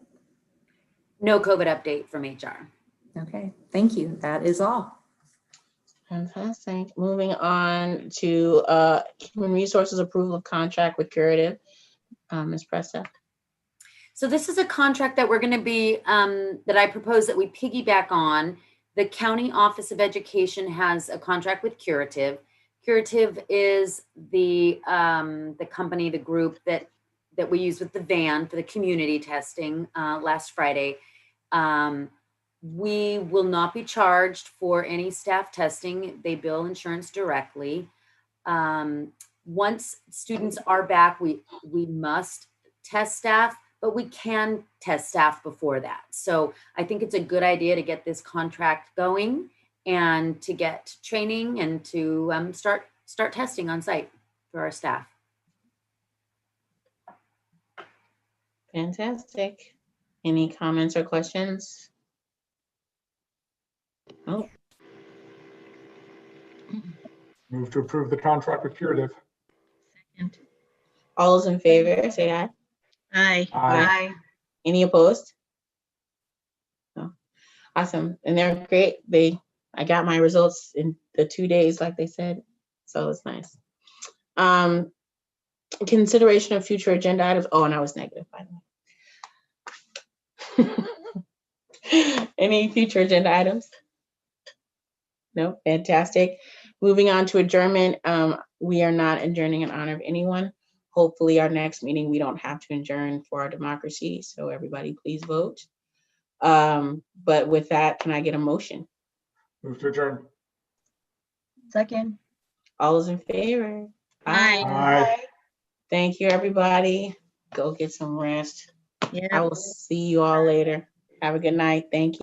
No COVID update from HR. Okay, thank you. That is all. Fantastic. Moving on to Human Resources approval of contract with Curative. Ms. Presta. So this is a contract that we're going to be, that I propose that we piggyback on. The County Office of Education has a contract with Curative. Curative is the company, the group that we use with the van for the community testing last Friday. We will not be charged for any staff testing. They bill insurance directly. Once students are back, we must test staff, but we can test staff before that. So I think it's a good idea to get this contract going and to get training and to start testing on site for our staff. Fantastic. Any comments or questions? Oh. Move to approve the contract with Curative. Second. All those in favor, say aye. Aye. Aye. Any opposed? No. Awesome. And they're great. I got my results in the 2 days, like they said. So it's nice. Consideration of future agenda items. Oh, and I was negative, by the way. Any future agenda items? No, fantastic. Moving on to adjournment. We are not adjourning in honor of anyone. Hopefully our next meeting, we don't have to adjourn for our democracy. So everybody please vote. But with that, can I get a motion? Move to adjourn. Second. All those in favor? Aye. Aye. Thank you, everybody. Go get some rest. Yeah. I will see you all later. Have a good night. Thank you.